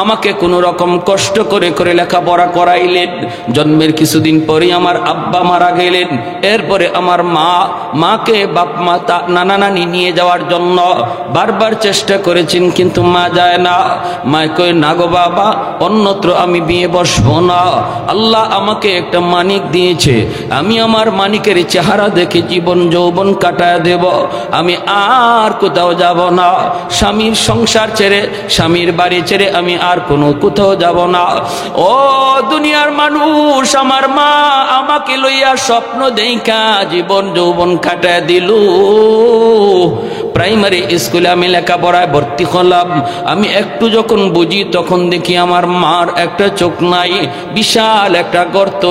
আমাকে কোনো রকম কষ্ট করে করে লেখাপড়া করাইলেন। জন্মের কিছুদিন পরে আমার আব্বা মারা গেলেন। এরপরে আমার মাকে বাপ মা নানা নানি নিয়ে যাওয়ার জন্য বারবার চেষ্টা করেছেন, কিন্তু মা যায় না। মা কই, না গো বাবা, অন্যত্র আমি বিয়ে বসবো না। আল্লাহ আমাকে একটা মানিক দিয়েছে, আমি আমার মানিকের চেহারা দেখে জীবন যৌবন কাটায় দেব, আমি আর কোথাও যাব না। স্বামীর সংসার ছেড়ে, স্বামীর বাড়ি ছেড়ে আমি আর কোনো কোথাও যাব না। ও দুনিয়ার মানুষ, আমার মা আমাকে লইয়া স্বপ্ন দেখা জীবন যৌবন কাটায় দিল। প্রাইমারি স্কুলে আমি লেখাপড়ায় ভর্তি হলাম। আমি একটু যখন বুঝি তখন দেখি আমার মার একটা চোখ নাই, বিশাল একটা গর্ত,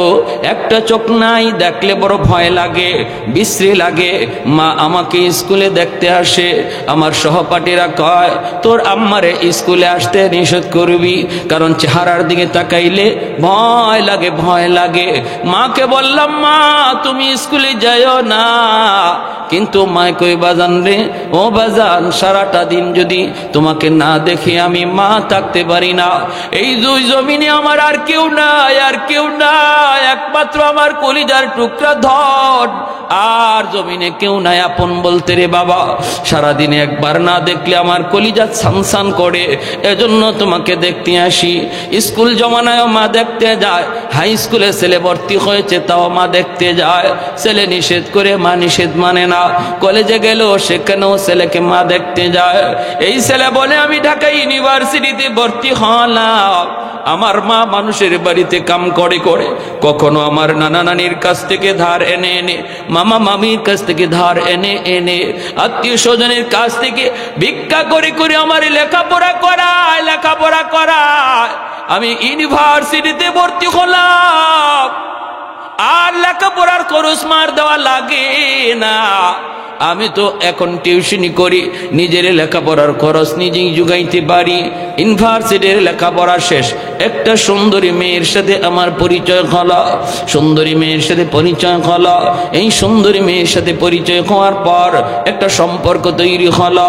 একটা চোখ নাই। দেখলে বড় ভয় লাগে, বিশ্রী লাগে। মা আমাকে স্কুলে দেখতে আসে। আমার সহপাঠীরা কয়, তোর আম্মারে স্কুলে আসতে নিষেধ করবি, কারণ চেহারার দিকে তাকাইলে ভয় লাগে, ভয় লাগে। মাকে বললাম, মা তুমি স্কুলে যাইও না। কিন্তু মা কই, বাজান রে, ও বাজান, সারাটা দিন যদি তোমাকে না দেখে আমি মা থাকতে পারি না। এই দুই জমিনে আমার আর কেউ নাই, আর কেউ নাই, একমাত্র আমার কলিজার টুকরা ধন, আর জমিনে কেউ নাই আপন বলতে রে বাবা। সারাদিনে একবার না দেখলে আমার কলিজা ছানছান করে, এজন্য তোমাকে দেখতে আসি। স্কুল জমানায় মা দেখতে যায়, হাই স্কুলে ছেলে ভর্তি হয়েছে তাও মা দেখতে যায়। ছেলে নিষেধ করে মা নিষেধ মানে না। কলেজে গেলেও সেখানেও ছেলেকে মা দেখতে যায়। এই ছেলে বলে, আমি ঢাকা ইউনিভার্সিটিতে ভর্তি হলাম। আমার মা মানুষের বাড়িতে কাম করে করে, কখনো আমার নানা নানির কাছ থেকে ধার এনে এনে, মামা মামির কাছ থেকে ধার এনে এনে, আত্মীয় স্বজনের কাছ থেকে ভিক্ষা করে করে আমার লেখাপড়া করায়। আমি ইউনিভার্সিটিতে ভর্তি হলাম, আর লেখাপড়ার খরচ মার দেওয়া লাগে না। আমি তো এখন টিউশনি করি, নিজের লেখাপড়ার খরচ নিজেই জুগাইতে পারি। ইউনিভার্সিটির লেখাপড়া শেষ, একটা সুন্দরী মেয়ের সাথে আমার পরিচয় হলো। সুন্দরী মেয়ের সাথে পরিচয় হলো। এই সুন্দরী মেয়ের সাথে পরিচয় হওয়ার পর একটা সম্পর্ক তৈরি হলো।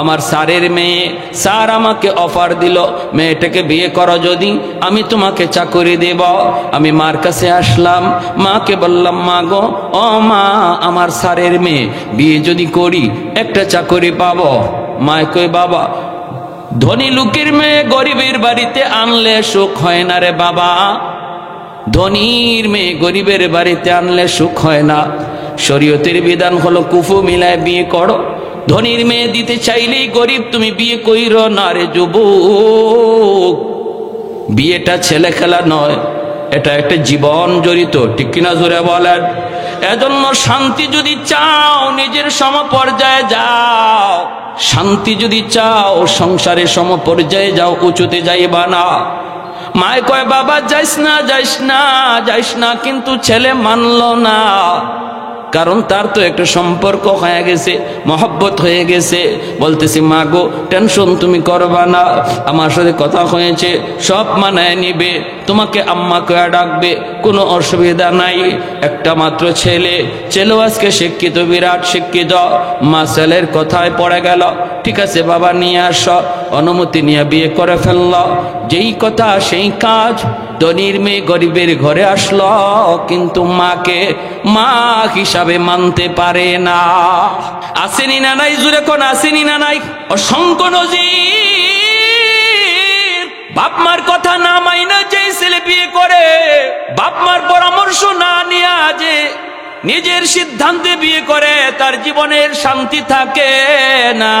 আমার স্যারের মেয়ে, স্যার আমাকে অফার দিল, মেয়েটাকে বিয়ে করো যদি, আমি তোমাকে চাকরি দেব। আমি মার কাছে আসলাম, মাকে বললাম, মা গো, ও মা, আমার স্যারের মেয়ে, বিয়ে যদি করি একটা চাকরি পাবো। মা কই, বাবা, ধনী লোকের মেয়ে গরিবের বাড়িতে আনলে সুখ হয় না রে বাবা। ধনীর মেয়ে গরিবের বাড়িতে আনলে সুখ হয় না। শরীয়তের বিধান হলো কুফু মিলায় বিয়ে করো। ধনীর মেয়ে দিতে চাইলেই গরিব তুমি বিয়ে কইরো না রে যুবক। বিয়েটা ছেলে খেলা নয়, এটা একটা জীবন জড়িত, ঠিক কিনা জোরে বলেন। এজন্য শান্তি যদি চাও নিজের সমপর্যায়ে যাও, শান্তি যদি চাও সংসারের সমপর্যায়ে যাও, উঁচুতে যাইবা না। মায় কয়, বাবা যাইস না, কিন্তু ছেলে মানলো না। কারণ তার তো একটা সম্পর্ক হয়ে গেছে, মহব্বত হয়ে গেছে। বলতেছি, মা গো, টেনশন তুমি করবা না, আমার সাথে কথা হয়েছে, সব মানায় নিবে, তোমাকে আম্মা কয়া ডাকবে, কোনো অসুবিধা নাই। একটা মাত্র ছেলেও আজকে শিক্ষিত, বিরাট শিক্ষিত। মা ছেলের কথায় পড়ে গেল, ঠিক আছে বাবা নিয়ে আস। অনুমতি নিয়ে বিয়ে করে ফেলল। যেই কথা সেই কাজ। ধনীর মেয়ে গরিবের ঘরে আসলো, কিন্তু মাকে মা হিসাবে মানতে পারে না। আসেনি না নাই, জুড়ে কোন আসেনি না নাই? অসংখ্য নজির। বাপ মার কথা না মাইনা যে ছেলে বিয়ে করে, বাপ মার পরামর্শ না নিয়ে যে নিজের সিদ্ধান্তে বিয়ে করে, তার জীবনের শান্তি থাকে না,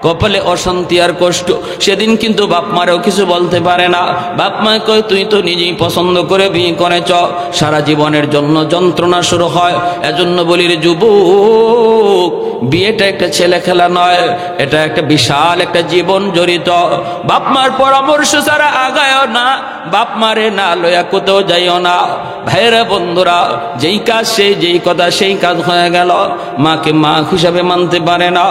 কপালে অশান্তি আর কষ্ট। সেদিন কিন্তু বাপ মারেও কিছু বলতে পারে না। বাপ মা কয়, তুই তো নিজেই পছন্দ করে বিয়ে করেছ, সারা জীবনের জন্য যন্ত্রণা শুরু হয়। এজন্য বলি রে যুবক, বিয়েটা একটা ছেলে খেলা নয়, এটা একটা বিশাল একটা জীবন জড়িত। বাপ মার পরামর্শ ছাড়া আগায়ও না, বাপ মারে না লয়া কোথাও যাইও না। ভাইরা বন্ধুরা, যেই কাজ সেই, যেই কথা সেই কাজ হয়ে গেল। মাকে মা হিসাবে মানতে পারে না।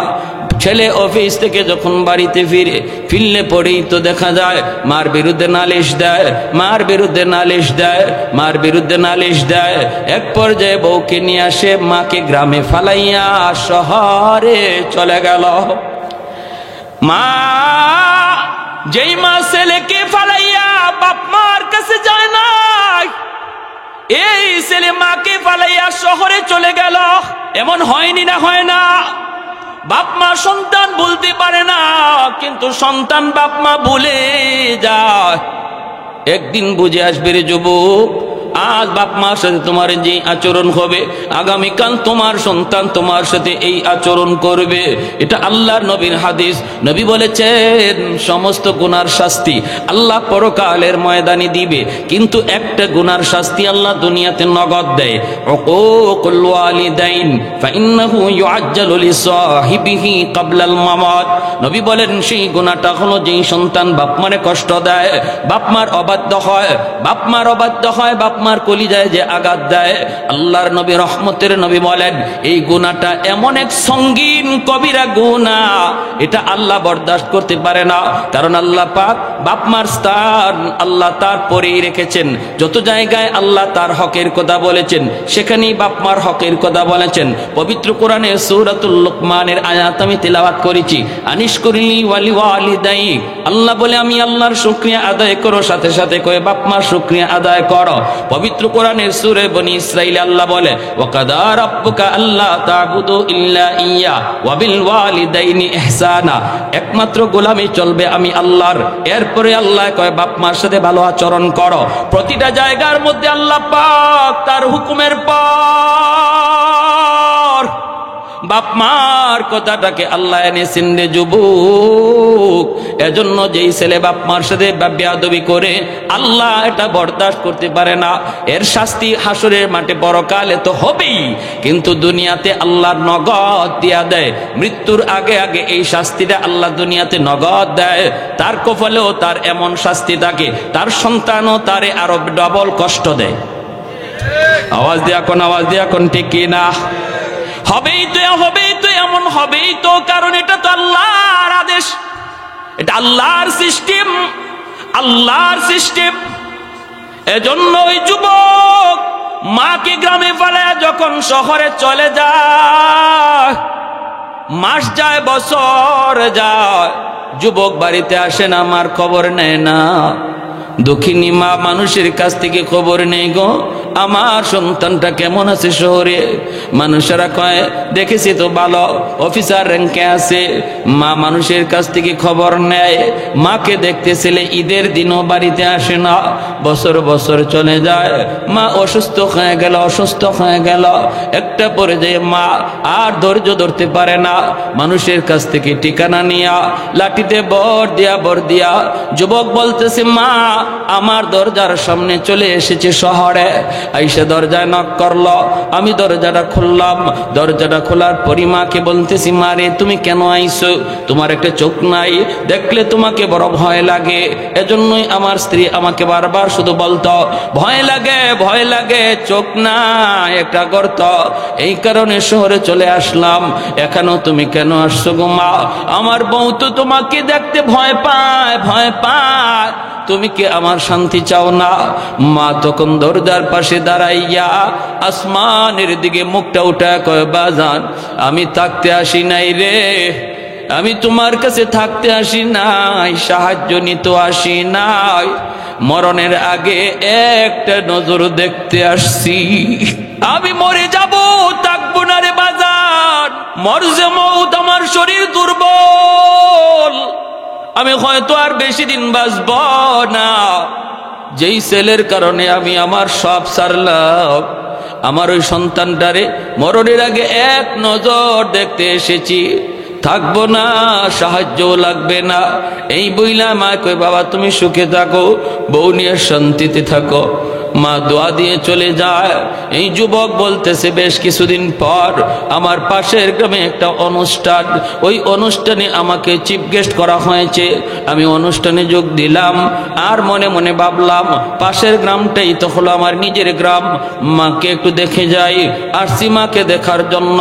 ছেলে অফিস থেকে যখন বাড়িতে ফিরলে পরেই তো দেখা যায় মার বিরুদ্ধে নালিশ দেয়, মার বিরুদ্ধে নালিশ দেয়, মার বিরুদ্ধে নালিশ দেয়। এক পর্যায়ে বউকে নিয়ে আসে, মাকে গ্রামে ফালাইয়া শহরে চলে গেল। মা, যেই মা ছেলেকে ফালাইয়া বাপ মার কাছে যায় না, এই ছেলে মাকে ফালাইয়া শহরে চলে গেল। এমন হয়নি না? হয় না? বাপ মা সন্তান বলতে পারে না, কিন্তু সন্তান বাপ মা ভুলে যায়। একদিন বুঝে আসবে রে যুবক, আজ বাপ মার সাথে তোমার যে আচরণ হবে, আগামীকাল তোমার সন্তান তোমার সাথে এই আচরণ করবে। এটা আল্লাহর নবীর হাদিস। নবী বলেছেন সমস্ত গুনার শাস্তি আল্লাহ পরকালের ময়দানে দিবে, কিন্তু একটা গুনার শাস্তি আল্লাহ দুনিয়াতে নগদ দেয়। উকুকুল ওয়ালিদাইন ফাইন্নাহু ইউআজ্জালু লিসাহিবিহি ক্বাবলাল মামাত। নবী বলেন সেই গুনাহটা হলো যেই সন্তান বাপ মারে কষ্ট দেয়, বাপ মার অবাধ্য হয়, বাপ মার অবাধ্য হয়, বাপ মার কলিজায় যে আঘাত দেয়। আল্লাহর নবী রহমতের নবী বলেন এই গুনাহটা এমন এক সঙ্গীন কবিরা গুনাহ, এটা আল্লাহ বরদাস্ত করতে পারে না। কারণ আল্লাহ পাক বাপ মার স্থান আল্লাহ তার পরেই রেখেছেন। যত জায়গায় আল্লাহ তার হকের কথা বলেছেন, সেখানেই বাপ মার হকের কথা বলেছেন। পবিত্র কোরআনে সূরাতুল লুকমানের আয়াত আমি তেলাওয়াত করেছি, আনিশকুরলি ওয়ালি ওয়ালিদাইক। আল্লাহ বলে আমি আল্লাহর শুকরিয়া আদায় করো, সাথে সাথে কয়ে বাপ মার শুকরিয়া আদায় করো। পবিত্র কোরআনের সূরা বনী ইসরাঈলে আল্লাহ বলে ওয়াকাদা রাব্বুকা আল্লা তা'বুদু ইল্লা ইয়্যা ওয়া বিল ওয়ালিদাইনি ইহসানা। একমাত্র গোলামি চলবে আমি আল্লাহর। এরপরে আল্লাহ কয় বাপ মার সাথে ভালো আচরণ করো। প্রতিটা জায়গার মধ্যে আল্লাহ পাক তার হুকুমের পর বাপ মার কথাটাকে আল্লাহ এনেছেন রে যুবক। এজন্য যেই ছেলে বাপ মার সাথে বেয়াদবি করে আল্লাহ এটা বরদাস্ত করতে পারে না। এর শাস্তি হাসরের মাঠে পরকালে তো হবেই, কিন্তু দুনিয়াতে আল্লাহ নগদ দিয়া দেয়। মৃত্যুর আগে আগে এই শাস্তিটা আল্লাহ দুনিয়াতে নগদ দেয়। তার কপালেও তার এমন শাস্তি থাকে, তার সন্তানও তারে আরো ডবল কষ্ট দেয়। আওয়াজ দিয়া কোন, আওয়াজ দিয়া কোন, ঠিক কি না? হবেই তো, হবেই তো, এমন হবেই তো, কারণ এটা তো আল্লাহর আদেশ, এটা আল্লাহর সিস্টেম, আল্লাহর সিস্টেম। এজন্য ওই যুবক মাকে গ্রামে ফেলে যখন শহরে চলে যায়, মাস যায়, বছর যায়, যুবক বাড়িতে আসে না, মার খবর নেয় না। দুঃখিনী মা মানুষের কাছ থেকে খবর নেই গো, আমার সন্তানটা কেমন আছে শহরে। মানুষেরা কয় দেখেছি তো ভালো, অফিসার র্যাঙ্কে আছে। মা মানুষের কাছ থেকে খবর নেয়, মাকে দেখতে ছেলে ঈদের দিনও বাড়িতে আসে না, বছর বছর চলে যায়। মা অসুস্থ হয়ে গেল, অসুস্থ হয়ে গেল। একটা পর্যায়ে মা আর ধৈর্য ধরতে পারে না, মানুষের কাছ থেকে ঠিকানা নিয়া লাঠিতে বর দিয়া যুবক বলতেছে মা আমার দরজার সামনে চলে এসেছে শহরে। আইসা দরজায় নক করলো, আমি দরজাটা খুললাম। দরজাটা খোলার পরই মাকে বলতেছি মারে তুমি কেন আইছো? তোমার একটা চোখ নাই, দেখলে তোমাকে বড় ভয় লাগে। এজন্যই আমার স্ত্রী আমাকে বারবার শুধু বলতো ভয় লাগে, ভয় লাগে, চোখ নাই, একটা গর্ত। এই কারণে শহরে চলে আসলাম। এখনো তুমি কেন আসছো গো মা? আমার বউ তো তোমাকে দেখতে ভয় পায়, ভয় পায়। তুমি কি আমার শান্তি চাও না? মা তখন দরজার পাশে দাঁড়াইয়া আসমানের দিকে মুখটা উঠায় কয় বাজান আমি থাকতে আসি নাই রে, আমি তোমার কাছে থাকতে আসি নাই, সাহায্য নিতে আসি নাই, মরণের আগে একটা নজর দেখতে আসছি। আমি মরে যাব, থাকবো না রে বাজান, মরজে মউত, আমার শরীর দুর্বল, আমি হয়তো আর বেশি দিন বাঁচব না। যেই ছেলের কারণে আমি আমার সব ছাড়লাম, আমার ওই সন্তানটারে মরণের আগে এক নজর দেখতে এসেছি, থাকবো না, সাহায্যও লাগবে না। এই বইলা মা কই বাবা তুমি সুখে থাকো, বউ নিয়ে শান্তিতে থাকো। মা দোয়া দিয়ে চলে যায়। এই যুবক বলতেছে বেশ কিছুদিন পর আমার পাশের গ্রামে একটা অনুষ্ঠান, ওই অনুষ্ঠানে আমাকে চিফ গেস্ট করা হয়েছে। আমি অনুষ্ঠানে যোগ দিলাম আর মনে মনে ভাবলাম পাশের গ্রামটাই তো হলো আমার নিজের গ্রাম, মাকে একটু দেখে যাই। আসছি মাকে দেখার জন্য।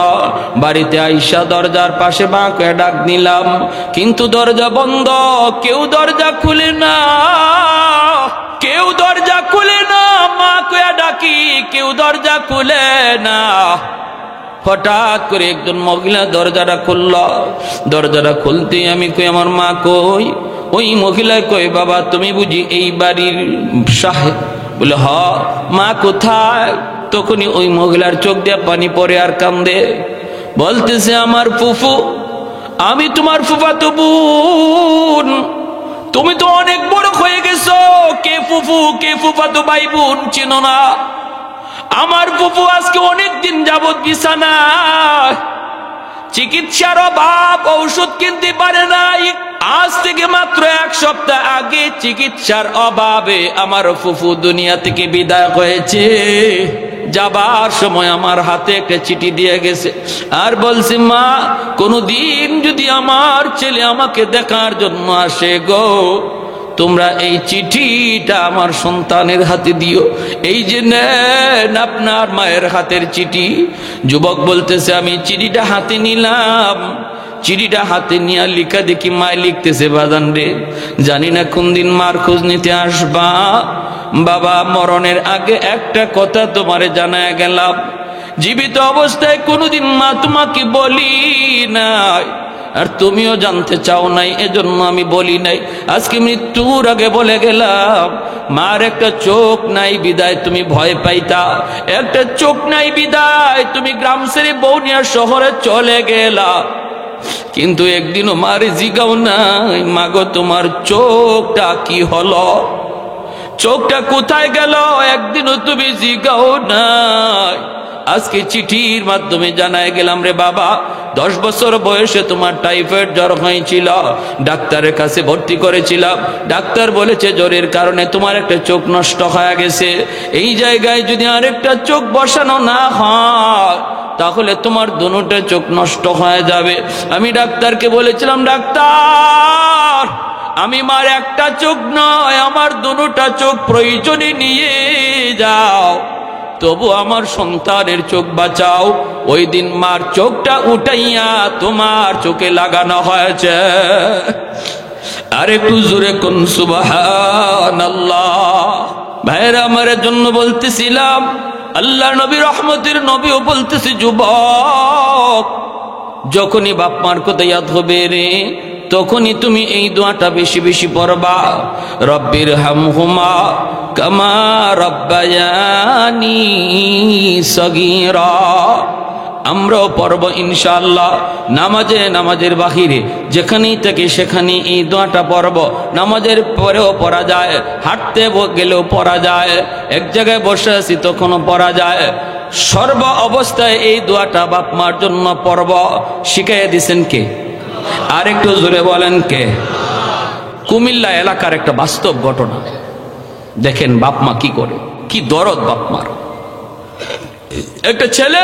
বাড়িতে আইসা দরজার পাশে মাকে ডাক দিলাম, কিন্তু দরজা বন্ধ, কেউ দরজা খুলে না, কেউ দরজা খুলে না। মা কয়া ডাকি, কেউ দরজা খুলে না। হঠাৎ করে একজন মহিলা দরজাটা খুলল। দরজাটা খুলতে আমি কই আমার মা কই? ওই মহিলা কই বাবা তুমি বুঝি এই বাড়ির সাহেব? বলে হ। মা কোথায়? তখনই ওই মহিলার চোখ দিয়ে পানি পড়ে আর কান্দে, বলতেছে আমার ফুফু, আমি তোমার ফুফাতো বোন, তুমি তো অনেক বড় হয়ে গেছো, কে ফুফু কে ফুফাতো ভাই বোন চিনো না? আমার ফুফু আজকে অনেক দিন যাবত বিছানায়, চিকিৎসার অভাব, ঔষধ কিনতে পারে নাই। আজ থেকে মাত্র 1 সপ্তাহ আগে চিকিৎসার অভাবে আমার ফুফু দুনিয়া থেকে বিদায় হয়েছে। যাবার সময় আমার হাতে একটা চিঠি দিয়ে গেছে আর বলছে মা, কোনদিন যদি আমার ছেলে আমাকে দেখার জন্য আসে গো, তোমরা এই চিঠিটা আমার সন্তানের হাতে দিও। এই যে নেন আপনার মায়ের হাতের চিঠি। যুবক বলতেছে আমি চিঠিটা হাতে নিলাম, চিঠিটা হাতে নিয়ে লিখা দেখি মায় লিখতেছে, বাজান রে জানি না কোন দিন মার খোঁজ নিতে আসবা, বাবা মরণের আগে একটা কথা তোমারে জানায় গেলাম, জীবিত অবস্থায় কোনোদিন মা তোমাকে বলি নাই, আর তুমিও জানতে চাও নাই, এজন্য আমি বলি নাই। আজকে মৃত্যুর আগে বলে গেলাম, মার একটা চোখ নাই বিদায় তুমি ভয় পাইতা, একটা চোখ নাই বিদায় তুমি গ্রাম ছেড়ে বৌনিয়া শহরে চলে গেলা, কিন্তু একদিনও মারে জিগাও নাই মাগো তোমার চোখটা কি হলো, চোখটা কোথায় গেল, একদিনও তুমি জিগাও নাই। আজকে চিঠির মাধ্যমে জানায় গেলাম রে বাবা, 10 বছর বয়সে তোমার টাইফয়েড জ্বর হয়েছিল, ডাক্তারের কাছে ভর্তি করেছিলাম, ডাক্তার বলেছে জ্বরের কারণে তোমার একটা চোখ নষ্ট হয়ে গেছে, এই জায়গায় যদি আরেকটা চোখ বসানো না হয় তাহলে তোমার দুটো চোখ নষ্ট হয়ে যাবে। আমি ডাক্তারকে বলেছিলাম, ডাক্তার আমি মার একটা চোখ নয় আমার দুটো চোখ প্রয়োজনে নিয়ে যাও, তবু আমার সন্তানের চোখ বাঁচাও। ওই দিন মার চোখটা উঠাইয়া তোমার চোখে লাগানো হয়েছে। আর একটু জোরে কোন সুবহানাল্লাহ। ভাইরা আমার জন্য বলতেছিলাম, আল্লাহ নবী রহমতের নবীও বলতেছি, যুবক যখনই বাপ মার কথা ইয়াদ হবে রে, তখনই তুমি এই দোয়াটা বেশি বেশি পড়বা, রব্বির হামহুমা কামা রব্বায়ানি সগীরা। আমরাও পড়ব ইনশাআল্লাহ, নামাজে নামাজের বাহিরে যেখানেই থেকে সেখানেই এই দোয়াটা পড়ব, নামাজের পরেও পড়া যায়, হাঁটতে গেলেও পড়া যায়, এক জায়গায় বসে আছি তখনও পড়া যায়, সর্ব অবস্থায় এই দোয়াটা বাপ মার জন্য পড়ব। শিখাইয়া দিছেন কে? আর একটু জোরে বলেন কে? কুমিল্লা এলাকার একটা বাস্তব ঘটনা দেখেন, বাপ মা কি করে, কি দরদ বাপ মার। একটা ছেলে,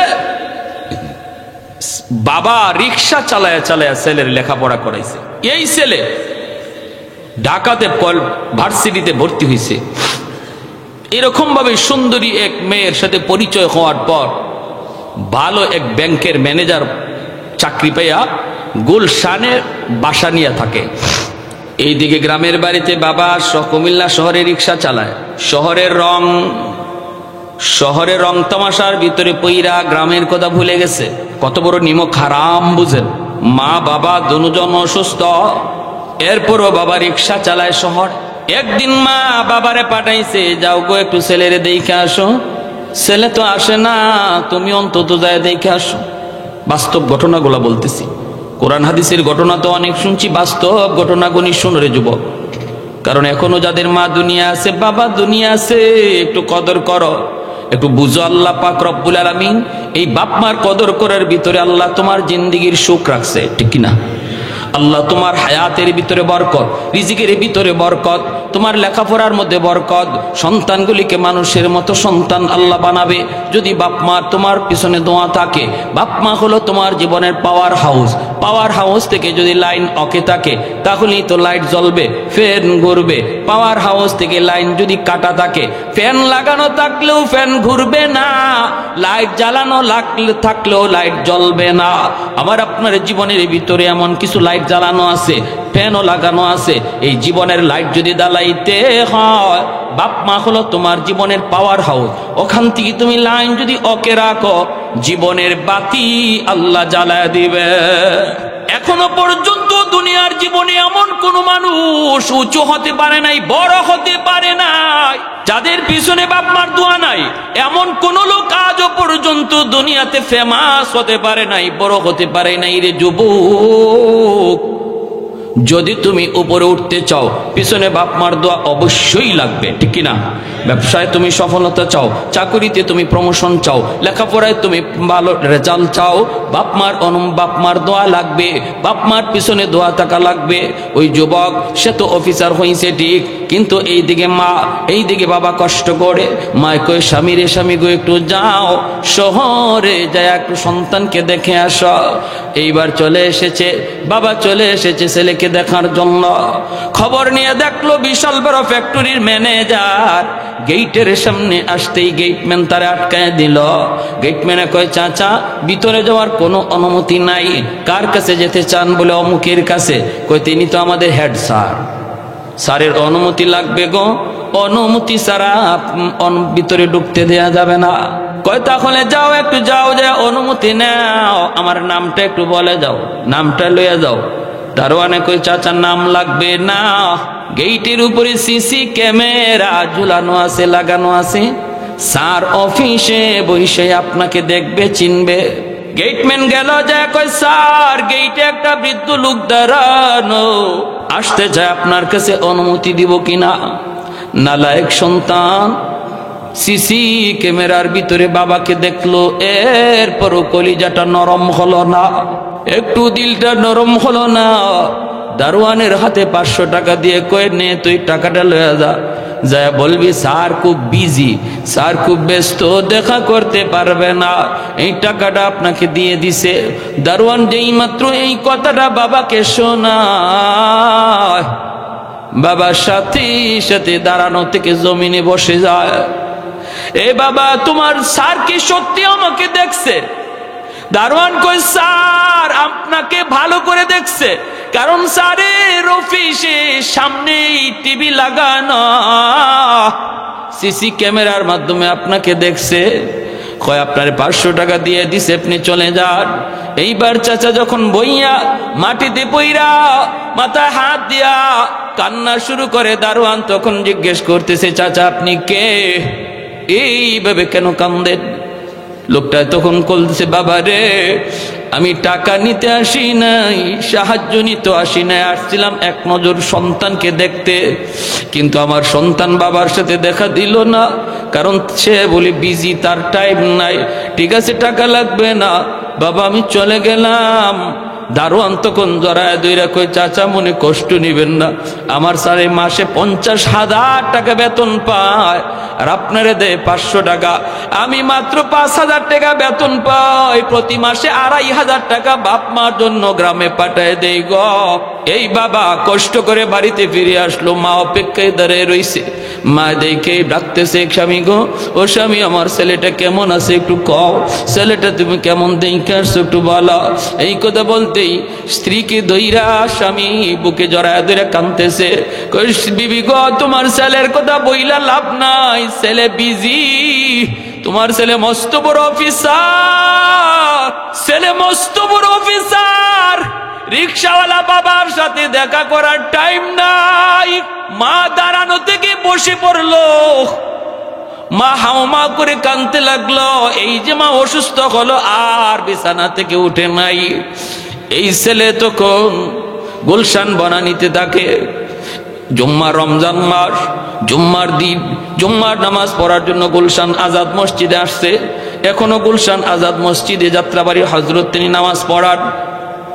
বাবা রিক্সা চালায়া চালায়া ছেলের লেখাপড়া করাইছে। এই ছেলে ঢাকাতে ভার্সিটিতে ভর্তি হয়েছে। এরকম ভাবে সুন্দরী এক মেয়ের সাথে পরিচয় হওয়ার পর ভালো এক ব্যাংকের ম্যানেজার চাকরি পেয়া গুলশানে বাসা নিয়ে থাকে। এইদিকে গ্রামের বাড়িতে বাবা কুমিল্লা শহরে রিক্সা চালায়। শহরের রং তামাশার ভিতরে পইরা গ্রামের কথা ভুলে গেছে। কত বড় নিমক হারাম বুঝেন। মা বাবা দুজন অসুস্থ, এরপরও বাবা রিক্সা চালায় শহর। একদিন মা বাবারে পাঠাইছে, যাও গো একটু ছেলেরে দেখে আসো। ছেলে তো আসে না, তুমি অন্তত যায় দেখে আসো। বাস্তব ঘটনাগুলা বলতেছি, কোরআন হাদিসের ঘটনা তো অনেক শুনছি, বাস্তব ঘটনাগুলি শুনরে যুবক। কারণ এখনো যাদের মা দুনিয়া আছে, বাবা দুনিয়া আছে, একটু কদর করো, একটু বুঝো। আল্লাহ পাক রব্বুল আলামিন এই বাপ মার কদর করার ভিতরে আল্লাহ তোমার জিন্দিগির সুখ রাখছে, ঠিক কিনা? আল্লাহ তোমার হায়াতের ভিতরে বরকত, রিজিকের ভিতরে বরকত, তোমার লেখাপড়ার মধ্যে বরকত, সন্তানগুলিকে মানুষের মতো সন্তান আল্লাহ বানাবে। যদি বাপ মা তোমার পিছনে দোয়া থাকে, বাপ মা হলো তোমার জীবনের পাওয়ার হাউস। পাওয়ার হাউস থেকে যদি লাইন অকে থাকে তাহলেই তো লাইট জ্বলবে, ফ্যান ঘুরবে। পাওয়ার হাউস থেকে লাইন যদি কাটা থাকে, ফ্যান লাগানো থাকলেও ফ্যান ঘুরবে না, লাইট জ্বালানো থাকলেও লাইট জ্বলবে না। আমার আপনার জীবনের ভিতরে এমন কিছু লাইট জ্বালানো আছে, ফ্যানও লাগানো আছে। এই জীবনের লাইট যদি জ্বালাইতে হয়, বাপ মা হলো তোমার জীবনের পাওয়ার হাউস। ওখান থেকে তুমি লাইন যদি অকে রাখো, জীবনের বাতি আল্লাহ জ্বালায় দিবে। এখনো পর্যন্ত দুনিয়ার জীবনে এমন কোন মানুষ উঁচু হতে পারে নাই, বড় হতে পারে নাই, যাদের পিছনে বাপ মার দোয়া নাই। এমন কোন লোক আজও পর্যন্ত দুনিয়াতে ফেমাস হতে পারে নাই, বড় হতে পারে নাই। রে যুবক, যদি তুমি উপরে উঠতে চাও, পিছনে বাপ মার দোয়া অবশ্যই লাগবে, ঠিক কিনা? ব্যবসায় তুমি সফলতা চাও, চাকরিতে তুমি প্রমোশন চাও, লেখাপড়ায় তুমি ভালো রেজাল্ট চাও, বাপ মার দোয়া লাগবে, বাপ মার পিছনে দোয়া থাকা লাগবে। ওই যুবক সে তো অফিসার হয়েছে ঠিক, কিন্তু এইদিকে মা, এইদিকে বাবা কষ্ট করে। মা কই, স্বামী রে স্বামী গো, একটু যাও শহরে যায় একটু সন্তানকে দেখে আসো। এইবার চলে এসেছে, বাবা চলে এসেছে ছেলেকে দেখার জন্য। খবর নিয়ে দেখলো বিশাল বড় ফ্যাক্টরির ম্যানেজার। গেটের সামনে আসতেই গেটম্যান তারে আটকায় দিল। গেটম্যানে কয়, চাচা ভিতরে যাওয়ার কোনো অনুমতি নাই। কার কাছে যেতে চান? বলে অমুকের কাছে। কয়, তিনি তো আমাদের হেড স্যার, স্যারের অনুমতি লাগবে গো, অনুমতি ছাড়া ভিতরে ঢুকতে দেয়া যাবে না। কয়, তাহলে যাও, একটু যাও, যায় অনুমতি নাও, আমার নামটা একটু বলে যাও, নামটা লইয়া যাও। দারোয়ানে কই, চাচার নাম লাগবে না, গেইটের উপরে সিসি ক্যামেরা ঝুলানো আছে, লাগানো আছে, স্যার অফিসে বসে আপনাকে দেখবে, চিনবে। গেটম্যান গেল, যায় কই, স্যার গেইটে একটা বৃদ্ধ লোক দাঁড়ানো, আসতে চায়, আপনার কাছে অনুমতি দিব কিনা? নালায়েক সন্তান সিসি ক্যামেরার ভিতরে বাবাকে দেখলো, এরপরও কলিজাটা নরম হলো না, একটু দিলটা নরম হলো না। দারোয়ানের হাতে 500 টাকা দিয়ে কয়ে, নে তুই টাকাটা লয়ে যা, যা বলবি স্যার খুব বিজি, স্যার খুব ব্যস্ত, দেখা করতে পারবে না, এই টাকাটা আপনাকে দিয়ে দিছে। দারোয়ান যেই মাত্র এই কথাটা বাবাকে শোনায়, বাবার সাথে সাথে দাঁড়ানো থেকে জমিনে বসে যায়। এ বাবা, তোমার স্যার কি সত্যি আমাকে দেখছে? দারোয়ান কই, স্যার আপনাকে ভালো করে দেখছে, কারণ স্যারের অফিসে সামনেই টিভি লাগানো, সিসি ক্যামেরার মাধ্যমে আপনাকে দেখছে। কয়, আপনার 500 টাকা দিয়ে দিছে, আপনি চলে যান। এইবার চাচা যখন বইয়া মাটিতে পইরা মাথায় হাত দিয়া কান্না শুরু করে, দারোয়ান তখন জিজ্ঞেস করতেছে, চাচা আপনি কে? এইভাবে কেন কান্দেন? লোকটা তখন বলতেছে, বাবা রে, আমি টাকা নিতে আসি নাই, সাহায্য নিতে আসি নাই, আসছিলাম এক নজর সন্তানকে দেখতে, কিন্তু আমার সন্তান বাবার সাথে দেখা দিল না, কারণ সে বলে বিজি, তার টাইম নাই। ঠিক আছে, টাকা লাগবে না বাবা, আমি চলে গেলাম। দারোয়ান তখন জড়ায় দইরা কই, চাচা মনে কষ্ট নিবেন না, আমার স্যারে মাসে 50,000 টাকা বেতন পায়, আর আপনারে দেয় 500 টাকা, আমি মাত্র 5,000 টাকা বেতন পাই, প্রতি মাসে 2,500 টাকা বাপ মার জন্য গ্রামে পাঠায় দেই গো। এই বাবা কষ্ট করে বাড়িতে ফিরে আসলো, মা অপেক্ষায় দাঁড়িয়ে রইছে। মা দেখে ডাকতেছে, স্বামী গো, ও স্বামী আমার ছেলেটা কেমন আছে একটু কও, ছেলেটা তুমি কেমন দেখে আসছো একটু বলো। এই কথা বলতেই স্ত্রীকে দইরা স্বামী বুকে জড়ায় ধরে কাঁদতেছে। বিবি গো, তোমার ছেলের কথা বইলা লাভ নাই, ছেলে বিজি, তোমার ছেলে মস্ত বড় অফিসার, ছেলে মস্ত বড় অফিসার, রিক্সাওয়ালা বাবার সাথে দেখা করার টাইম নাই। মা দাঁড়ানো থেকে বসে পড়লো, মা হাওমা করে কাঁদতে লাগলো। এই যে মা অসুস্থ হলো, আর বিছানা থেকে উঠে নাই। এই ছেলে তখন গুলশান বনানীতে থাকে। জুম্মা, রমজান মাস, জুম্মার দিন, জুম্মার নামাজ পড়ার জন্য গুলশান আজাদ মসজিদে আসছে। এখনো গুলশান আজাদ মসজিদে যাত্রাবাড়ি হজরত তিনি নামাজ পড়ান।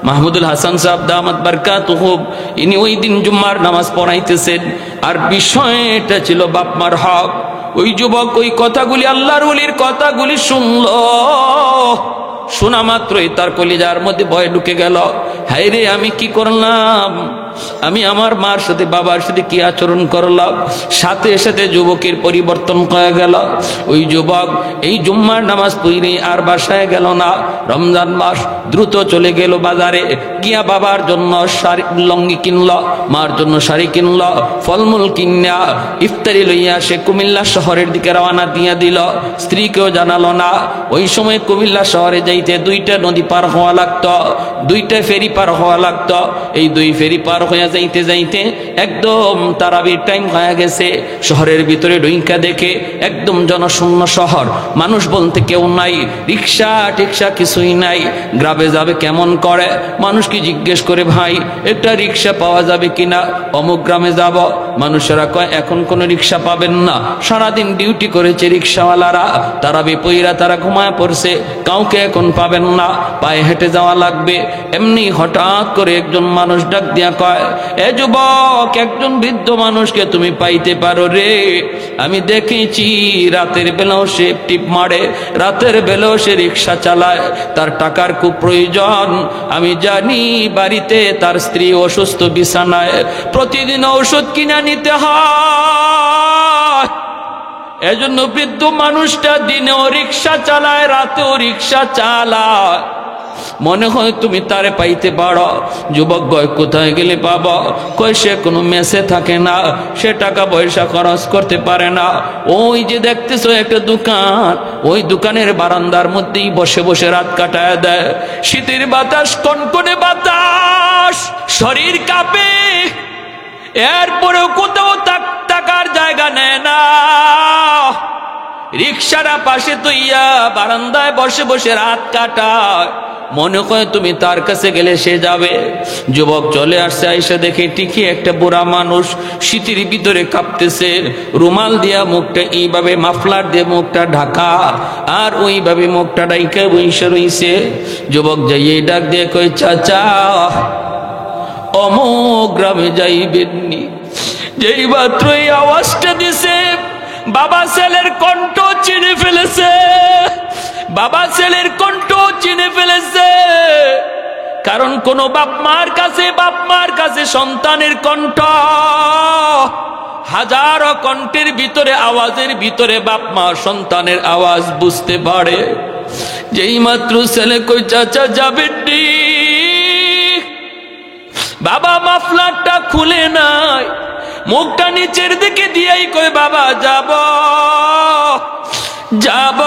মাহমুদুল হাসান সাহেব দামাত বারকাতুহু, ইনি ওই দিন জুম্মার নামাজ পড়াইতেছেন, আর বিষয়টা ছিল বাপ মার হক। ওই যুবক ওই কথাগুলি, আল্লাহর ওলির কথাগুলি শুনলো, শোনা মাত্রই তার কলিজার মধ্যে ভয় ঢুকে গেল। হায় রে, আমি কি করলাম, আমি আমার মার সাথে বাবার সাথে কি আচরণ করলাম। সাথে সাথে যুবকের পরিবর্তন হয়ে গেল। ওই যুবক এই জুম্মার নামাজ পড়ে আর বাসায় গেল না। রমজান মাস, দ্রুত চলে গেল বাজারে, গিয়া বাবার জন্য শাড়ি লঙ্গি কিনল, মার জন্য শাড়ি কিনল, ফলমূল কিনা ইফতারি লইয়া সে কুমিল্লা শহরের দিকে রওনা দিয়া দিল। স্ত্রীকেও জানালো না। ওই সময় কুমিল্লা শহরে যাইতে 2টা নদী পার হওয়া লাগতো, 2টা ফেরি পার হওয়া লাগতো। এই 2 ফেরি পার হইয়া যাইতে যাইতে একদম তারাবির টাইম হয়ে গেছে। শহরের ভিতরে ঢুইকা দেখে একদম জনশূন্য শহর, মানুষ বলতে কেউ নাই, রিক্সা টিক্সা কিছুই নাই। গ্রামে যাবে কেমন করে, মানুষকে জিজ্ঞেস করে, ভাই একটা রিক্সা পাওয়া যাবে কিনা, অমুক গ্রামে যাব। মানুষেরা কয় এখন কোনো রিক্সা পাবেন না, সারাদিন ডিউটি করেছে রিক্সাওয়ালারা, তারাবি পইরা তারা ঘুমায় পড়ছে, কাউকে এখন পাবেন না, পায়ে হেঁটে যাওয়া লাগবে। এমনি হঠাৎ করে একজন মানুষ ডাক দিয়া কয়, এ যুবক, একজন বৃদ্ধ মানুষকে তুমি পাইতে পারো রে? আমি দেখেছি রাতের বেলাও সে টিপ মারে, রাতের বেলাও সে রিক্সা চালায়, তার টাকার খুব প্রয়োজন। আমি জানি বাড়িতে তার স্ত্রী অসুস্থ, বিছানায়, প্রতিদিন ঔষধ কিনা নিতে হয়। এজন্য বৃদ্ধ মানুষটা দিনেও রিক্সা চালায়, রাতেও রিক্সা চালায়। মনে হয় তুমি তারে পাইতে পারো। যুবক কয়, কোথায় গেলে পাবো? কয়, সে কোনো মেসে থাকে না, সে টাকা পয়সা খরচ করতে পারে না। ওই যে দেখতেছো একটা দোকান, ওই দোকানের বারান্দার মধ্যেই বসে বসে রাত কাটায় দেয়। শীতের বাতাস, কনকনে বাতাস, শরীর কাঁপে, এরপরেও কোথাও টাকার জায়গা নেয় না। রিক্সাটা পাশে তৈয়া বারান্দায় বসে বসে রাত কাটায়। মনে হয় তুমি তার কাছে গেলে সে যাবে। যুবক চলে আসছে, আইসা দেখে ঠিকই একটা বুড়া মানুষ শীতের ভিতরে কাঁপতেছে, রুমাল দিয়া মুখটা এইভাবে, মাফলার দিয়ে মুখটা ঢাকা, আর ওইভাবে মুখটা ডাইকা বইসা রইছে। যুবক যাইয়ে ডাক দিয়ে কই, চাচা, অমুক গ্রামে যাইবেননি? যেই মাত্র এই আওয়াজটা দিছে, বাবা ছেলের কণ্ঠ চিনে ফেলেছে, বাবা ছেলের কণ্ঠ চিনে ফেলেছে। কারণ কোন বাপ মার কাছে সন্তানের কণ্ঠ হাজারো কণ্ঠের ভিতরে, আওয়াজের ভিতরে বাপ মা সন্তানের আওয়াজ বুঝতে পারে। যেই মাত্র ছেলে কই, চাচা যাবেননি? বাবা মাফলারটা খুলে নাই, মুখটা নিচের দিকে দিয়েই কই, বাবা যাব যাব।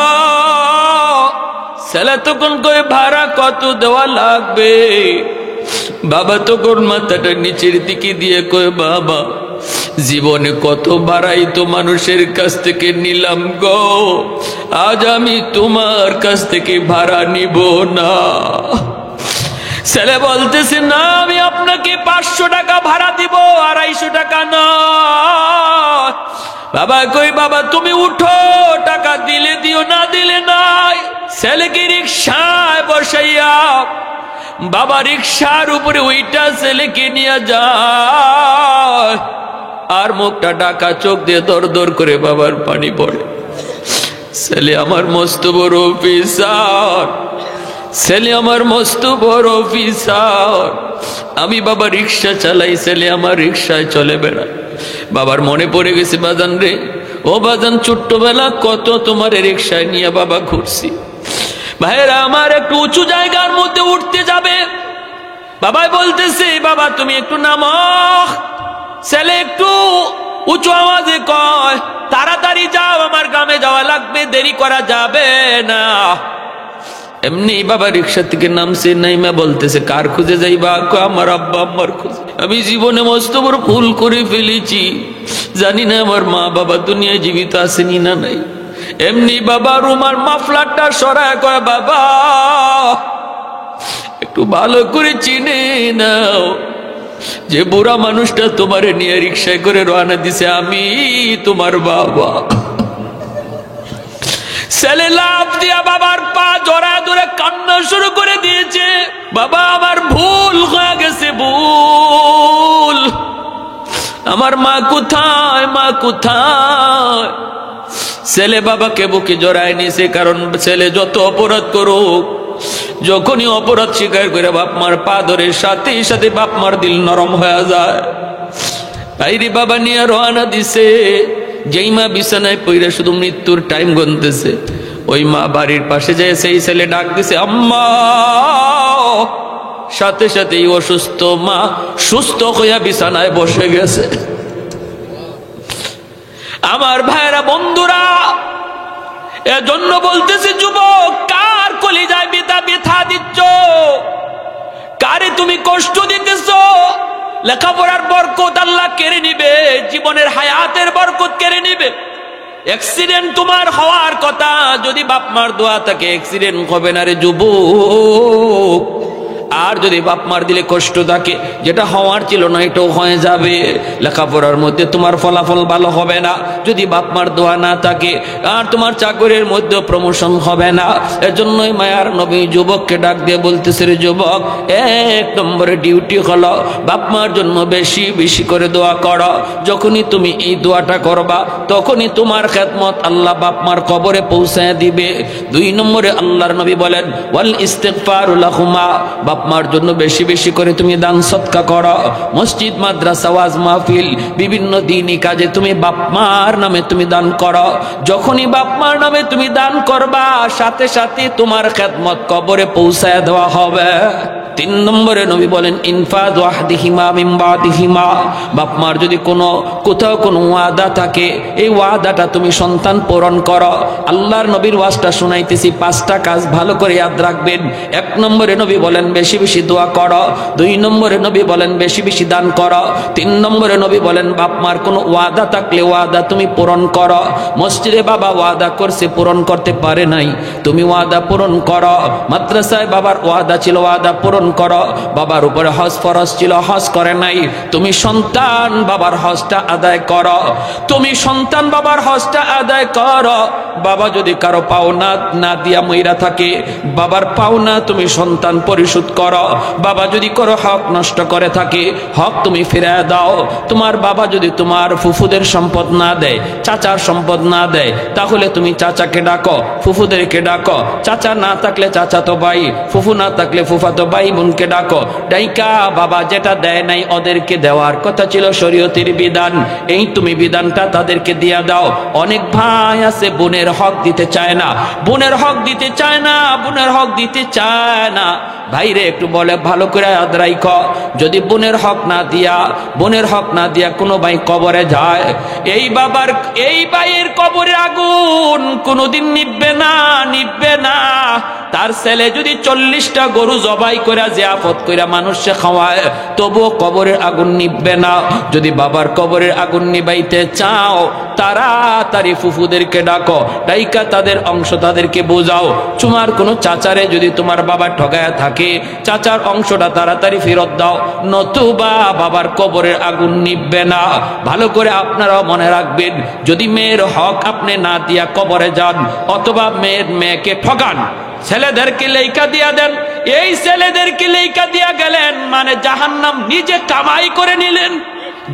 ছেলে তখন কই, ভাড়া কত দেওয়া লাগবে? বাবা তখন মাথাটা নিচের দিকে দিয়ে কই, বাবা জীবনে কত ভাড়াই তো মানুষের কাছ থেকে নিলাম গো, আজ আমি তোমার কাছ থেকে ভাড়া নিব না। ছেলে বলতেছে, না, আমি আপনাকে 500 টাকা ভাড়া দিব, 250 টাকা না। বাবা কই, বাবা তুমি উঠো, টাকা দিলে দিও, না দিলে নাই। ছেলেকে রিক্সায় বসাইয়া বাবা রিক্সার উপরে ওইটা ছেলেকে নিয়ে যায়, আর মুখটা ঢাকা, চোখ দিয়ে দর দর করে বাবার পানি পড়ে। ছেলে আমার মস্ত বড় অফিসার, ছেলে আমার মস্ত বড় অফিসার, আমি বাবা রিক্সা চালাই, ছেলে আমার রিক্সায় চলে বেড়ায়। বাবার মনে পড়ে গেছে, বাজান রে, ও বাজান, ছোট্টবেলা কত তোমার রিক্সায় নিয়ে বাবা ঘুরছি। ভাইরা আমার, একটু উঁচু জায়গার মধ্যে উঠতে যাবে, বাবা বলতেছে, বাবা তুমি একটু নামো। ছেলে একটু উঁচু আওয়াজে কয়, তাড়াতাড়ি যাও, আমার গ্রামে যাওয়া লাগবে, দেরি করা যাবে না। এমনি বাবা রিক্সা থেকে নামছে, নাইমা বলতেছে, কার খুঁজে যাইবা? আমার আব্বা আম্মার খুঁজে। আমি জীবনে মস্ত বড় ভুল করে ফেলেছি, জানি না আমার মা বাবা দুনিয়ায় জীবিত আছেনি না নাই। এমনি বাবা রুমার মাফলারটা সরায় কয়, বাবা একটু ভালো করে চিনে নাও, যে বুড়া মানুষটা তোমারে নিয়ে রিক্সায় করে রওনা দিছে, আমি তোমার বাবা। ছেলে লাফ দিয়া বাবার পা জড়ায় ধরে কান্না শুরু করে দিয়েছে, বাবা আমার ভুল হয়ে গেছে, ভুল, আমার মা কোথায়, মা কোথায়। ছেলে বাবাকে বুকে জড়ায় নিয়েছে, কারণ ছেলে যত অপরাধ করুক, যখনই অপরাধ স্বীকার করে বাপ মার পা ধরে সাথে সাথে বাপ মার দিল নরম হয়ে যায়। বাইরে বাবা নিয়ে রওনা দিছে, যেই মা বিছানায় পইরা শুধু মৃত্যুর টাইম গুনতেছে, ওই মা বাড়ির পাশে যায়, সেই ছেলে ডাক দিছে আম্মা। সাথে সাথেই অসুস্থ মা সুস্থ হইয়া বিছানায় বসে গেছে। আমার ভাইরা বন্ধুরা, এজন্য বলতেছি যুবক, কার কলিজায় ব্যথা দিচ্ছ, কারে তুমি কষ্ট দিতেছ? লেখাপড়ার বরকত আল্লাহ কেড়ে নিবে, জীবনের হায়াতের বরকত কেড়ে নিবে। অ্যাক্সিডেন্ট তোমার হওয়ার কথা, যদি বাপ মার দোয়া থাকে অ্যাক্সিডেন্ট হবে না রে যুবক। আর যদি বাপ মার দিলে কষ্ট থাকে, যেটা হওয়ার ছিল না এটাও হয়ে যাবে। লেখাপড়ার মধ্যে তোমার ফলাফল ভালো হবে না যদি বাপ মার দোয়া না থাকে, আর তোমার চাকরির মধ্যে প্রমোশন হবে না। এজন্যই মায়ার নবী যুবককে ডাক দিয়ে বলতেছে, রে যুবক, 1 নম্বরে ডিউটি হলো বাপ মার জন্য বেশি বেশি করে দোয়া করো। যখনই তুমি এই দোয়াটা করবা, তখনই তোমার খেদমত আল্লাহ বাপ মার কবরে পৌঁছায় দিবে। 2 নম্বরে আল্লাহর নবী বলেন, ওয়াল ইস্তিগফারু লাহুমা, বাপ মার জন্য বেশি বেশি করে তুমি দান সদকা করো। মসজিদ, মাদ্রাসা, ওয়াজ মাহফিল, বিভিন্ন দিনই কাজে তুমি বাপ মার নামে তুমি দান করো। যখনই বাপ মার নামে তুমি দান করবা, সাথে সাথে তোমার খেদমত কবরে পৌঁছায় দেওয়া হবে। 3 নম্বরে নবী বলেন, ইনফাদ ওয়াহদিহিমা মিন বাদিহিমা, বাপ মার যদি কোথাও কোনো ওয়াদা থাকে, এই ওয়াদাটা তুমি সন্তান পূরণ করো। আল্লাহর নবীর ওয়াজটা শোনাইতেছি, 5টা কাজ ভালো করে ইয়াদ রাখবেন। 1 নম্বরে নবী বলেন বেশি বেশি দোয়া করো। 2 নম্বরে নবী বলেন বেশি বেশি দান করো। 3 নম্বরে নবী বলেন বাপ মার কোনো ওয়াদা থাকলে ওয়াদা তুমি পূরণ করো। মসজিদে বাবা ওয়াদা করছে, পূরণ করতে পারে নাই, তুমি ওয়াদা পূরণ করো। মাদ্রাসায় বাবার ওয়াদা ছিল, ওয়াদা পূরণ করো। বাবার উপরে হজ ফরজ ছিল, হজ করে নাই, তুমি সন্তান বাবার হজটা আদায় করো। তুমি সন্তান বাবার হজটা আদায় করো। বাবা যদি কারো পাওনা না দিয়া মইরা থাকে, বাবার পাওনা তুমি সন্তান পরিশোধ করো। বাবা যদি কারো হক নষ্ট করে থাকে, হক তুমি ফিরিয়ে দাও। তোমার বাবা যদি তোমার ফুফুদের সম্পদ না দেয়, চাচার সম্পদ না দেয়, তাহলে তুমি চাচাকে ডাকো, ফুফুদেরকে ডাকো। চাচা না থাকলে চাচা তো ভাই, ফুফু না থাকলে ফুফাতো ভাই বোনকে ডাকো। ডাইকা বাবা যেটা দেয় নাই ওদেরকে দেওয়ার কথা ছিল শরীয়তের বিধান, এই তুমি বিধানটা তাদেরকে দিয়া দাও। অনেক ভাই আছে বোনের হক দিতে চায় না, বোনের হক দিতে চায় না, বোনের হক দিতে চায় না। ভাইরে একটু বলে ভালো করে আদরাই ক, যদি বোনের হক না দিয়া কোনো ভাই কবরে যায়, এই বাবার এই ভাইয়ের কবরে আগুন কোনোদিন নিভবে না। তার ছেলে যদি 40টা গরু জবাই করে জিয়াফত করে মানুষে খাওয়ায়, তবুও কবরের আগুন নিভবে না। যদি বাবার কবরের আগুন নিবাইতে চাও, তাড়াতাড়ি ফুফুদেরকে ডাকো, ডাইকা তাদের অংশ তাদেরকে বোঝাও। তোমার কোনো চাচারে যদি তোমার বাবা ঠগায় থাকে, চাচার অংশটা তাড়াতাড়ি ফেরত দাও, নতুবা বাবার কবরের আগুন নিভবে না। ভালো করে আপনারাও মনে রাখবেন, যদি মেয়ের হক আপনি না দিয়া কবরে যান, অথবা মেয়েকে ঠগান, ছেলেদেরকে লেখা দিয়া দেন, এই ছেলেদেরকে লেখা দিয়া গেলেন মানে জাহান্নাম নিজে কামাই করে নিলেন,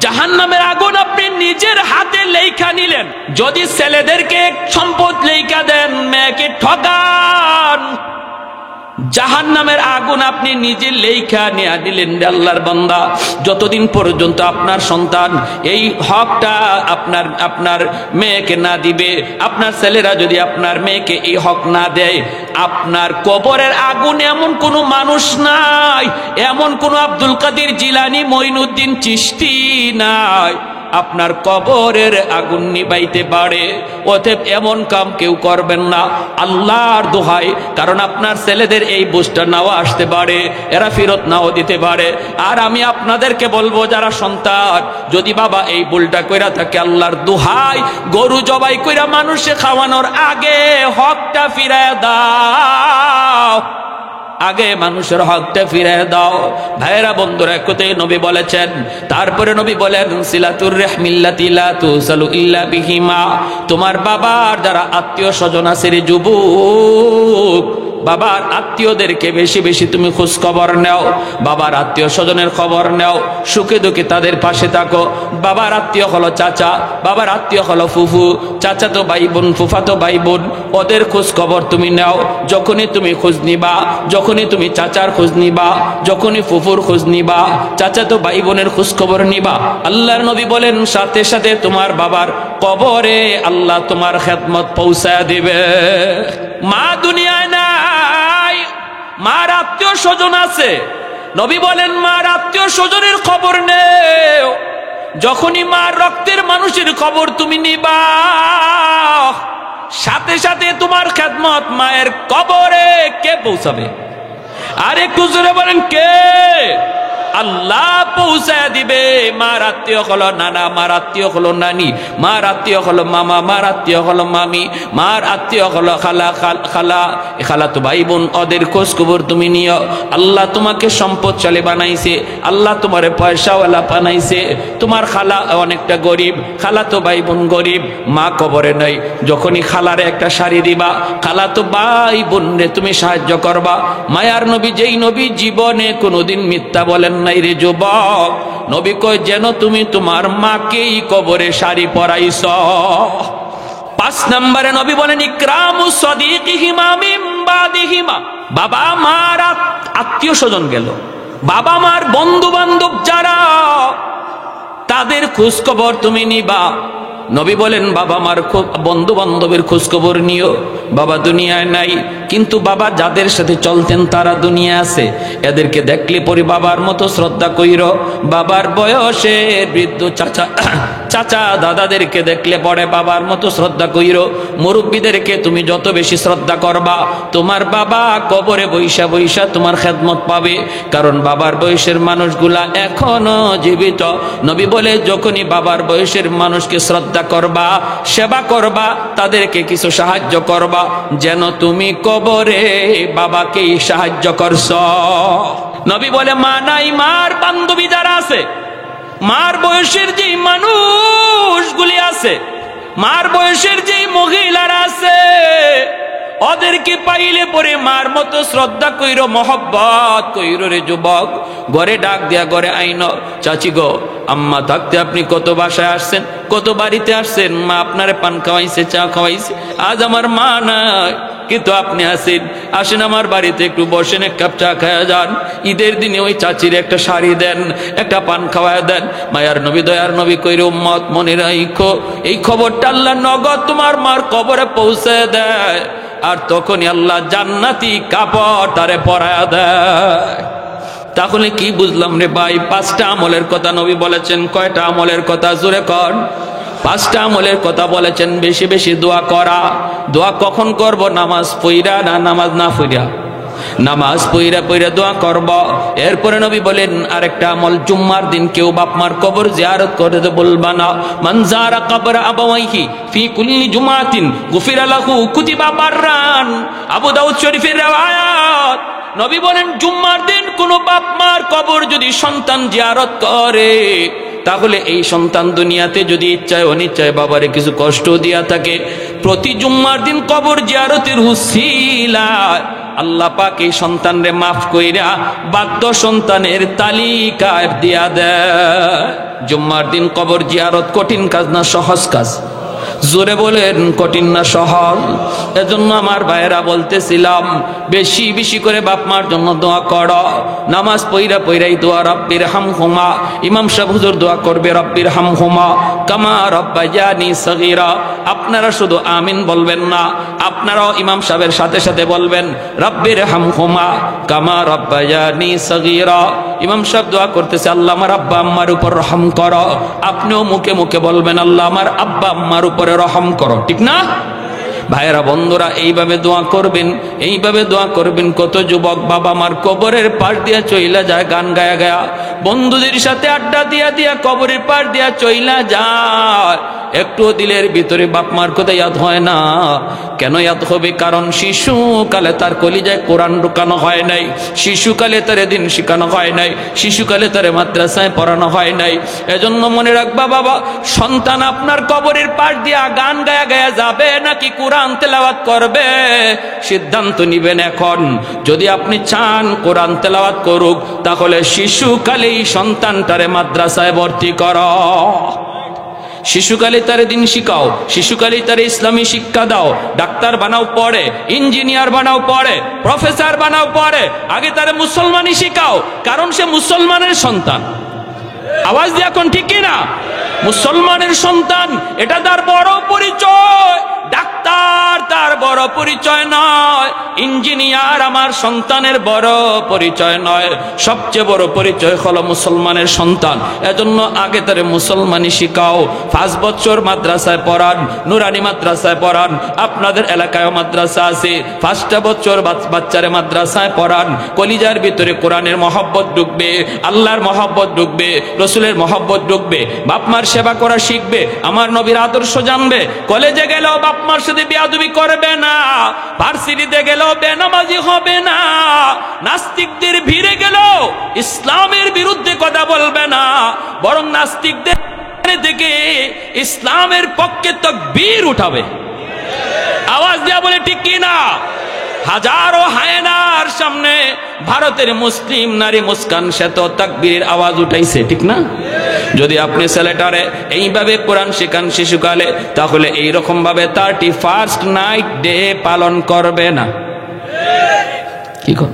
জাহান্নামের আগুন আপনি নিজের হাতে লেখা নিলেন। যদি ছেলেদেরকে সম্পদ লেখা দেন, মেয়েকে ঠগান, জাহান্নামের আগুন আপনি নিজে লেখা নিয়ে নিলেন। আল্লাহর বান্দা, যতদিন পর্যন্ত আপনার সন্তান এই হকটা আপনার মেয়েকে না দিবে, আপনার ছেলেরা যদি আপনার মেয়েকে এই হক না দেয়, আপনার কবরের আগুন এমন কোনো মানুষ নাই, এমন কোনো আব্দুল কাদের জিলানী, মঈনুদ্দিন চিশতি নাই, আপনার কবরের আগুন নিবাইতে পারে। অতএব এমন কাম কেউ করবেন না, আল্লাহর দোহাই, কারণ আপনার ছেলেদের এই বুঝটা নাও আসতে পারে, এরা ফেরত নাও দিতে পারে। আর আমি আপনাদেরকে বলবো, যারা সন্তান যদি বাবা এই ভুলটা কইরা থাকে, আল্লাহর দোহাই, গরু জবাই কইরা মানুষে খাওয়ানোর আগে হকটা ফিরায় দাও। আগে মানুষের হকটা ফিরে দাও। ভাইরা বন্ধুরা, একতে নবী বলেছেন। তারপরে নবী বলেন, সিলাতুর রাহমিল্লাতি লা তুসালু ইল্লা বিহিমা। তোমার বাবার যারা আত্মীয় স্বজন আছে রে যুবক, বাবার আত্মীয়দেরকে বেশি বেশি তুমি খোঁজ খবর নাও, বাবার আত্মীয় স্বজনের খবর নাও, সুখে দুঃখে তাদের পাশে থাকো। বাবার আত্মীয় হলো চাচা, বাবার আত্মীয় হলো ফুফু, চাচাতো ভাই বোন, ফুফাতো ভাই বোন, ওদের খোঁজ খবর তুমি নাও। যখনই তুমি খোঁজ নিবা, যখনই তুমি চাচার খোঁজ নিবা, যখনই ফুফুর খোঁজ নিবা, চাচাতো ভাই বোনের খোঁজ খবর নিবা, আল্লাহর নবী বলেন সাথে সাথে তোমার বাবার কবরে আল্লাহ তোমার খেদমত পৌঁছায় দিবে। মা দুনিয়ায় নাই, মার আত্মীয় স্বজন আছে। নবী বলেন মার আত্মীয় স্বজনের খবর নেও। যখনই মার রক্তের মানুষের খবর তুমি নিবা, সাথে সাথে তোমার খেদমত মায়ের কবরে কে পৌঁছাবে? আর একটু জোরে বলেন কে? আল্লাহ পৌঁছায় দিবে। মার আত্মীয় হলো নানা, মার আত্মীয় হলো নানি, মার আত্মীয় হলো মামা, মার আত্মীয় হলো মামি, মার আত্মীয় হলো খালা, খালা তো ভাই বোন, ওদের খোঁজ খবর তুমি নিও। আল্লাহ তোমাকে সম্পদশালী বানাইছে, আল্লাহ তোমারে পয়সাওয়ালা বানাইছে। তোমার খালা অনেকটা গরিব, খালা তো ভাই বোন গরিব, মা কবরে নাই। যখনই খালারে একটা শাড়ি দিবা, খালা তো ভাই বোন রে তুমি সাহায্য করবা। মায়ার নবী, যেই নবী জীবনে কোনোদিন মিথ্যা বলেন নাই রে যুবক, নবী কয় যেন তুমি তোমার মাকেই কবরে শাড়ি পরাইছ। 5 নম্বরে নবী বলেন ইকরামু সাদিকিহিমা মিন বাদিহিমা। বাবা মার আত্মীয় স্বজন গেল, বাবা মার বন্ধু বান্ধব যারা, তাদের খোঁজ খবর তুমি নিবা। নবী বলেন বাবা মার বন্ধু বান্ধবের খোঁজ খবর নিও। বাবা দুনিয়ায় নাই, কিন্তু বাবা যাদের সাথে চলতেন তারা দুনিয়া আছে। এদেরকে দেখলে পরে বাবার মতো শ্রদ্ধা কইর। বাবার বয়সে বৃদ্ধ চাচা দাদাদেরকে দেখলে পরে বাবার মতো শ্রদ্ধা কইর। মুরব্বীদেরকে তুমি যত বেশি শ্রদ্ধা করবা, তোমার বাবা কবরে বৈশা বৈশা তোমার খেদমত পাবে। কারণ বাবার বয়সের মানুষগুলা এখনো জীবিত। নবী বলে যখনই বাবার বয়সের মানুষকে শ্রদ্ধা করবা, সেবা করবা, তাদেরকে কিছু সাহায্য করবা, যেন তুমি কবরে বাবাকেই সাহায্য করছ। নবী বলে মা নাই, মার বান্ধবী যারা আছে, মার বয়সের যে মানুষগুলি আছে, মার বয়সের যে মহিলারা আছে, ওদেরকে পাইলে পরে মার মতো শ্রদ্ধা কইর, মহব্বত কইর রে যুবক। ঘরে ডাক দিয়া ঘরে আইন, চাচি গো, আম্মা থাকতে আপনি কত বাসায় আসছেন, কত বাড়িতে আসছেন, মা আপনারে পান খাওয়াইছে, চা খাওয়াইছে। আজ আমার মা নাই, কিন্তু আপনি আসেন, আসেন আমার বাড়িতে একটু বসেন, এক কাপ চা খাওয়া যান। ঈদের দিনে ওই চাচির একটা শাড়ি দেন, একটা পান খাওয়ায় দেন। মায়ার নবী, দয়ার নবী কইরে উম্মত মনে রাখো, এই খবরটা আল্লাহ নগদ তোমার মার কবরে পৌঁছে দেয়। আর তখনই আল্লাহ জান্নাতি কাপড় তারে পরায়া দেয়। তাহলে কি বুঝলাম রে ভাই? 5টা আমলের কথা নবী বলেছেন। কয়টা আমলের কথা? জোরে কর। 5টা আমলের কথা বলেছেন। বেশি বেশি দোয়া করা। দোয়া কখন করব? নামাজ পইরা না নামাজ না পইরা? নামাজ পইরা পইরা দোয়া করব। এরপরে নবী বলেন আরেকটা আমল, জুম্মার দিন কেউ বাপ মার কবর জিয়ারত করতে বলবা না। মান যারা কবর আবাওয়াইহি ফি কুল্লি জুমাতিন গুফিরা লাহু কুতিবা বাররান। আবু দাউদ শরীফের riwayat। নবী বলেন জুম্মার দিন কোন বাপ মার কবর যদি সন্তান জিয়ারত করে, তাহলে এই সন্তান দুনিয়াতে যদি ইচ্ছায় অনিচ্ছায় বাবারে কিছু কষ্ট দিয়া থাকে, প্রতি জুম্মার দিন কবর জিয়ারতের উসিলায় আল্লাহ পাক এই সন্তানরে মাফ কইরা বাধ্য সন্তানের তালিকায় দিয়া দেয়। জুম্মার দিন কবর জিয়ারত কঠিন কাজ না সহজ কাজ? জোরে বলেন কঠিন না সহজ? এজন্য আমার ভাইয়েরা বলতেছিলাম, বেশি বেশি করে বাপ মার জন্য দোয়া করো। নামাজ পইরা পইরাই দোয়া, রব্বির হামহুমা। ইমাম সাহেব হুজুর দোয়া করবে, রব্বির হামহুমা কামা রব্বায়ানি সগীরা। আপনারা শুধু আমিন বলবেন না, আপনারাও ইমাম সাহেবের সাথে সাথে বলবেন, রব্বির হামহুমা কামা রব্বায়ানি সগীরা। ইমাম সাহেব দোয়া করতেছে, আল্লাহ আমার আব্বা আম্মার উপর রহম করো। আপনিও মুখে মুখে বলবেন, আল্লাহ আমার আব্বা আম্মার উপরে রহম করো। ঠিক না ভাইয়েরা বন্ধুরা? এইভাবে দোয়া করবেন, এইভাবে দোয়া করবেন। কত যুবক বাবা মার কবরের পাশ দিয়া চইলা যায় গান গায়া গায়া, বন্ধুদের সাথে আড্ডা দিয়া দিয়া কবরের পাশ দিয়া চইলা যায়। একটুও দিলের ভিতরে বাপ মার কথা ইয়াদ হয় না। কেন ইয়াদ হবে? কারণ শিশুকালে তার কলিজায় কোরআন ঢুকানো হয় নাই, শিশুকালে তার দিন শেখানো হয় নাই, শিশুকালে তার মাদ্রাসায় পড়ানো হয় নাই। এজন্য মনে রাখবা বাবা, সন্তান আপনার কবরের পাশ দিয়া গান গায়া গায়া যাবে নাকি কোরআন তেলাওয়াত করবে, সিদ্ধান্ত নিবেন এখন। যদি আপনি চান কোরআন তেলাওয়াত করুক, তাহলে শিশুকালেই সন্তানটারে মাদ্রাসায় ভর্তি করো, শিশুকালে তারে দিন শিখাও, শিশুকালে তারে ইসলামী শিক্ষা দাও। ডাক্তার বানাও পড়ে, ইঞ্জিনিয়ার বানাও পড়ে, প্রফেসর বানাও পড়ে, আগে তারে মুসলমানই শিখাও, কারণ সে মুসলমানের সন্তান। আওয়াজ দিয়ে এখন ঠিক কিনা? মুসলমানের সন্তান, এটা তার বড় পরিচয়। ডাক্তার তার বড় পরিচয় নয়, ইঞ্জিনিয়ার আমার সন্তানের বড় পরিচয় নয়, সবচেয়ে বড় পরিচয় হলো মুসলমানের সন্তান। এজন্য আগে তারে মুসলমানি শিখাও। 5 বছর মাদ্রাসায় পড়ান, নুরানি মাদ্রাসায় পড়ান, আপনাদের এলাকায় মাদ্রাসা আছে। 5টা বছর বাচ্চারে মাদ্রাসায় পড়ান, কলিজার ভিতরে কোরআনের মহব্বত ঢুকবে, আল্লাহর মহব্বত ঢুকবে, রসুলের মহব্বত ঢুকবে, বাপ মার সেবা করা শিখবে, আমার নবীর আদর্শ জানবে। কলেজে গেলেও বাপ মার সাথে বেয়াদবি করবে না, ভার্সিটিতে গেলেও বেনামাজি হবে না, নাস্তিকদের ভিড়ে গেলেও ইসলামের বিরুদ্ধে কথা বলবে না, বরং নাস্তিকদের থেকে ইসলামের পক্ষে তাকবীর উঠাবে। আওয়াজ দিয়া বলে ঠিক কি না? হাজারো হায়নার সামনে ভারতের মুসলিম নারী মুস্কান সে তো তাকবীরের আওয়াজ উঠাইছে, ঠিক না? যদি আপনি ছেলেটারে এইভাবে কোরআন শেখান শিশুকালে, তাহলে এইরকম ভাবে 31st নাইট ডে পালন করবে না। কি কর?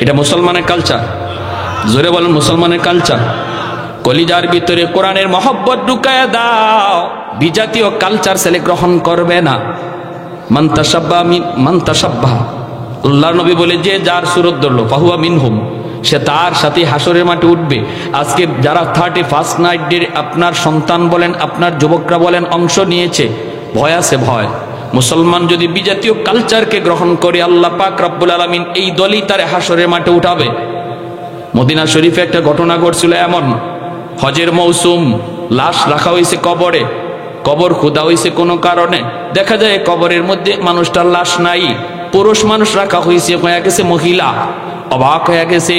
এটা মুসলমানের কালচার। জোরে বলেন, মুসলমানের কালচার। কলিজার ভিতরে কোরআনের মহব্বত ঢুকায় দাও। বিজাতীয় কালচার ছেলে গ্রহণ করবে না। মান তাশাব্বাহ, আল্লাহর নবী বলে, যে যার সুরত ধরলো ফাহুয়া মিনহুম, সে তার সাথে হাসরের মাঠে উঠবে। আজকে যারা 31st নাইট ডে আপনার সন্তান বলেন, আপনার যুবকরা বলেন অংশ নিয়েছে, ভয় আছে, ভয়। মুসলমান যদি বিজাতীয় কালচারকে গ্রহণ করে, আল্লাহ পাক রব্বুল আলামিন এই দলই তারে হাসরের মাঠে উঠাবে। মদিনা শরীফে একটা ঘটনা ঘটছিল এমন, হজের মৌসুম, লাশ রাখা হয়েছে কবরে, কবর খোদা হয়েছে কোনো কারণে, দেখা যায় কবরের মধ্যে মানুষটার লাশ নাই, পুরুষ মানুষ রাখা হয়েছে, হয়ে গেছে মহিলা। অবাক হয়ে গেছে।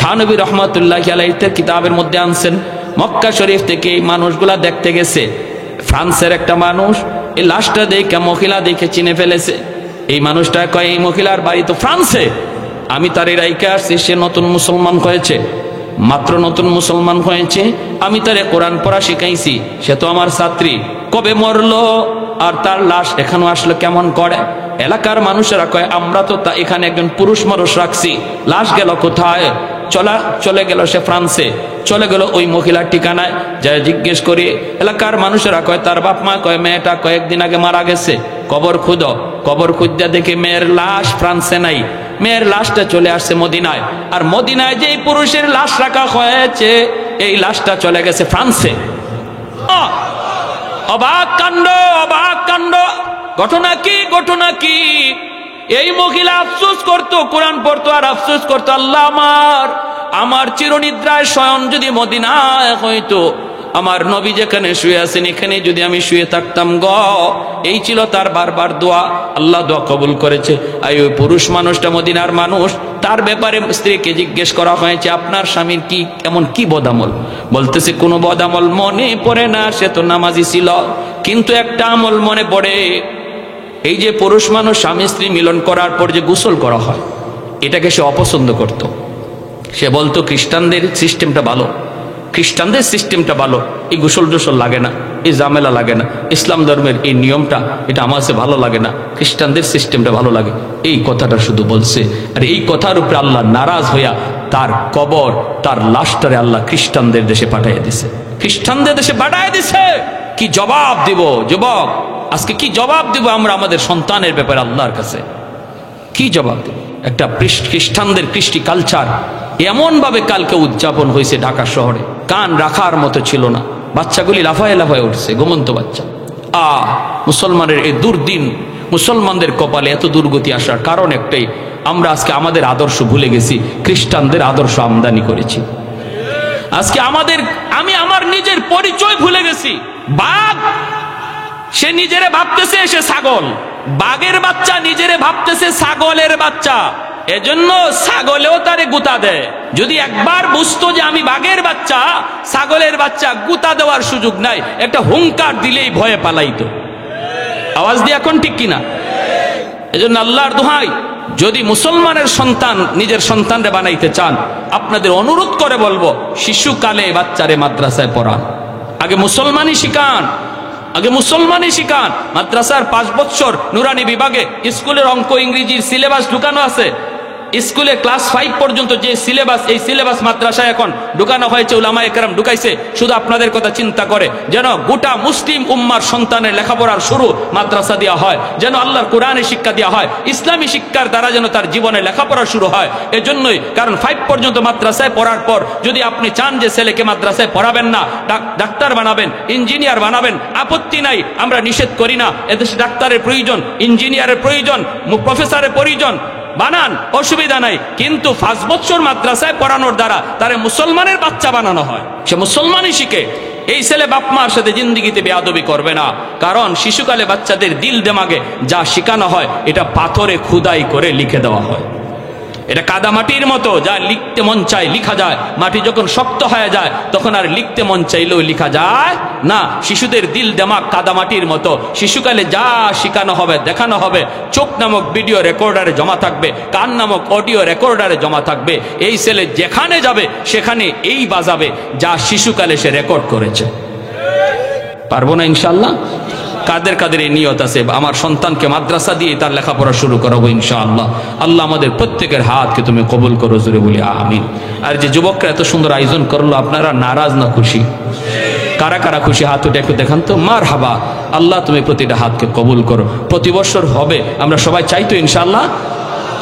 থানবী রহমাতুল্লাহি আলাইহি কিতাবের মধ্যে আনছেন, মক্কা শরীফ থেকে এই মানুষগুলা দেখতে গেছে। ফ্রান্সের একটা মানুষ এই লাশটা দেখে, মহিলা দেখে চিনে ফেলেছে। এই মানুষটা কয়, এই মহিলার বাড়ি তো ফ্রান্সে, আমি তার রাইকে আসছি, সে নতুন মুসলমান হয়েছে, মাত্র নতুন মুসলমান হয়েছে, আমি তারে কোরআন পড়া শিখাইছি, সে তো আমার ছাত্রী, কবে মরলো আর তার লাশ এখানে আসলো কেমন করে? এলাকার মানুষেরা কয়, আমরা তো তা এখানে একজন পুরুষ মানুষ রাখছি, লাশ গেল কোথায়? চলে গেল সে ফ্রান্সে, চলে গেল ওই মহিলার ঠিকানায়। যা জিজ্ঞেস করি, এলাকার মানুষেরা কয়, তার বাপ মা কয়, মেয়েটা কয়েকদিন আগে মারা গেছে, কবর খুঁজো। কবর খুঁজতে দেখে মেয়ের লাশ ফ্রান্সে নাই, মেয়ের লাশটা চলে আসছে মদিনায়। আর মদিনায় যেই পুরুষের লাশ রাখা হয়েছে, এই লাশটা চলে গেছে ফ্রান্সে। অবাক কাণ্ড, অবাক কাণ্ড। ঘটনা কি? ঘটনা কি? এই মহিলা আফসোস করতো, কোরআন পড়তো আর আফসোস করতো, আল্লাহ আমার চিরনিদ্রায় শয়ন যদি মদিনায় হইতো, আমার নবী যেখানে শুয়ে আছেন এখানে যদি আমি শুয়ে থাকতাম গ। এই ছিল তার বারবার দোয়া, আল্লাহ দোয়া কবুল করেছে। আর ওই পুরুষ মানুষটা মদিনার মানুষ, তার ব্যাপারে স্ত্রীকে জিজ্ঞেস করা হয়েছে, আপনার স্বামীর কি এমন কি বদামল? বলতেছে, কোনো বদামল মনে পড়ে না, সে তো নামাজি ছিল, কিন্তু একটা আমল মনে পড়ে। এই যে পুরুষ মানুষ স্বামী স্ত্রী মিলন করার পর যে গোসল করা হয়, এটাকে সে অপছন্দ করত। সে বলতো, খ্রিস্টানদের সিস্টেমটা ভালো, খ্রিস্টানদের সিস্টেমটা ভালো, এই গোসল টোসল লাগে না, এই ঝামেলা লাগে না, ইসলাম ধর্মের এই নিয়মটা এটা আমার কাছে ভালো লাগে না, খ্রিস্টানদের সিস্টেমটা ভালো লাগে। এই কথাটা শুধু বলছে। আর এই কথার উপরে আল্লাহ নারাজ হইয়া তার কবর, তার লাশটারে আল্লাহ খ্রিস্টানদের দেশে পাঠিয়ে দিছে, খ্রিস্টানদের দেশে পাঠিয়ে দিছে। কি জবাব দিব যুবক? আজকে কি জবাব দিব আমরা আমাদের সন্তানের ব্যাপারে আল্লাহর কাছে? কি জবাব দেব? একটা খ্রিস্টানদের কৃষ্টি কালচার এমন ভাবে কালকে উদযাপন হয়েছে ঢাকা শহরে, কান রাখার মতো ছিল না, বাচ্চাগুলি লাফায় লাফায় উঠছে, ঘুমন্ত বাচ্চা। মুসলমানের এই দুর্দিন, মুসলমানদের কপালে এত দুর্গতি আসার কারণ একটাই, আমরা আজকে আমাদের আদর্শ ভুলে গেছি, খ্রিস্টানদের আদর্শ আমদানি করেছি। আজকে আমি আমার নিজের পরিচয় ভুলে গেছি। বাঘ সে নিজেরে ভাবতেছে সে ছাগল, বাঘের বাচ্চা নিজেরে ভাবতেছে ছাগলের বাচ্চা, এজন্য ছাগলেও তারে গুতা দেয়। যদি একবার বুঝতো যে আমি বাঘের বাচ্চা, ছাগলের বাচ্চা, গুতা দেওয়ার সুযোগ নাই, একটা হুঙ্কার দিলেই ভয়ে পালাইতো। আওয়াজ দিয়ে এখন ঠিক কিনা? এজন্য আল্লাহর দোহাই, যদি মুসলমানের সন্তান নিজের সন্তানরে বানাইতে চান, আপনাদের অনুরোধ করে বলবো, শিশুকালে বাচ্চারে মাদ্রাসায় পড়ান। আগে মুসলমানই শিখান, আগে মুসলমানই শিখান। মাদ্রাসার 5 বছর নুরানি বিভাগে স্কুলের অঙ্ক ইংরেজির সিলেবাস ঢুকানো আছে। স্কুলে ক্লাস 5 পর্যন্ত যে সিলেবাস, এই সিলেবাস মাদ্রাসায় এখন ঢুকানো হয়েছে, উলামায়ে কেরাম ঢুকাইছে। শুধু আপনাদের কথা চিন্তা করে যেন গোটা মুসলিম উম্মার সন্তানের লেখাপড়ার শুরু মাদ্রাসা দেওয়া হয়, যেন আল্লাহর কোরআনের শিক্ষা দেওয়া হয়, ইসলামী শিক্ষার দ্বারা যেন তার জীবনে লেখাপড়া শুরু হয়। এজন্যই, কারণ 5 পর্যন্ত মাদ্রাসায় পড়ার পর যদি আপনি চান যে ছেলেকে মাদ্রাসায় পড়াবেন না, ডাক্তার বানাবেন, ইঞ্জিনিয়ার বানাবেন, আপত্তি নাই, আমরা নিষেধ করি না। এদেশে ডাক্তারের প্রয়োজন, ইঞ্জিনিয়ারের প্রয়োজন, প্রফেসরের প্রয়োজন, বানান, অসুবিধা নাই। কিন্তু 5 বছর মাদ্রাসায় পড়ানোর দ্বারা তারে মুসলমানের বাচ্চা বানানো হয়, সে মুসলমানই শিখে। এই ছেলে বাপ মার সাথে জিন্দিগিতে বেয়াদবি করবে না, কারণ শিশুকালে বাচ্চাদের দিল দেমাগে যা শেখানো হয় এটা পাথরে খুদাই করে লিখে দেওয়া হয়। এটা কাদামাটির মতো, যা লিখতে মন চায় লিখা যায়, মাটি যখন শক্ত হয়ে যায় তখন আর লিখতে মন চাইলেও লিখা যায় না। শিশুদের দিল দেমাগ কাদামাটির মতো, শিশুকালে যা শিখানো হবে, দেখানো হবে, চোখ নামক ভিডিও রেকর্ডারে জমা থাকবে, কান নামক অডিও রেকর্ডারে জমা থাকবে। এই ছেলে যেখানে যাবে সেখানে এই বাজাবে যা শিশুকালে সে রেকর্ড করেছে। পারবো না ইনশাআল্লাহ? কাদের কাদের এই নিয়ত আছে, আমার সন্তানকে মাদ্রাসা দিয়ে তার লেখাপড়া শুরু করাবো ইনশাআল্লাহ। আল্লাহ আমাদের প্রত্যেকের হাতকে তুমি কবুল করো, জোরে বলি আমিন। আর যে যুবকরা এত সুন্দর আয়োজন করলো, আপনারা নারাজ না খুশি? কারা কারা খুশি হাত উঠে একটু দেখান তো। মারহাবা। আল্লাহ তুমি প্রতিটা হাতকে কবুল করো। প্রতি বছর হবে, আমরা সবাই চাই তো ইনশাআল্লাহ।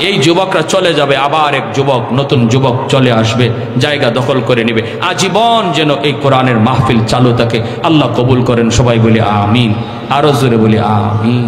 এই যুবকরা চলে যাবে, আবার এক যুবক, নতুন যুবক চলে আসবে, জায়গা দখল করে নেবে। আজীবন যেন এই কোরআনের মাহফিল চালু থাকে। আল্লাহ কবুল করেন, সবাই বলি আমিন। আরো জোরে বলি আমিন।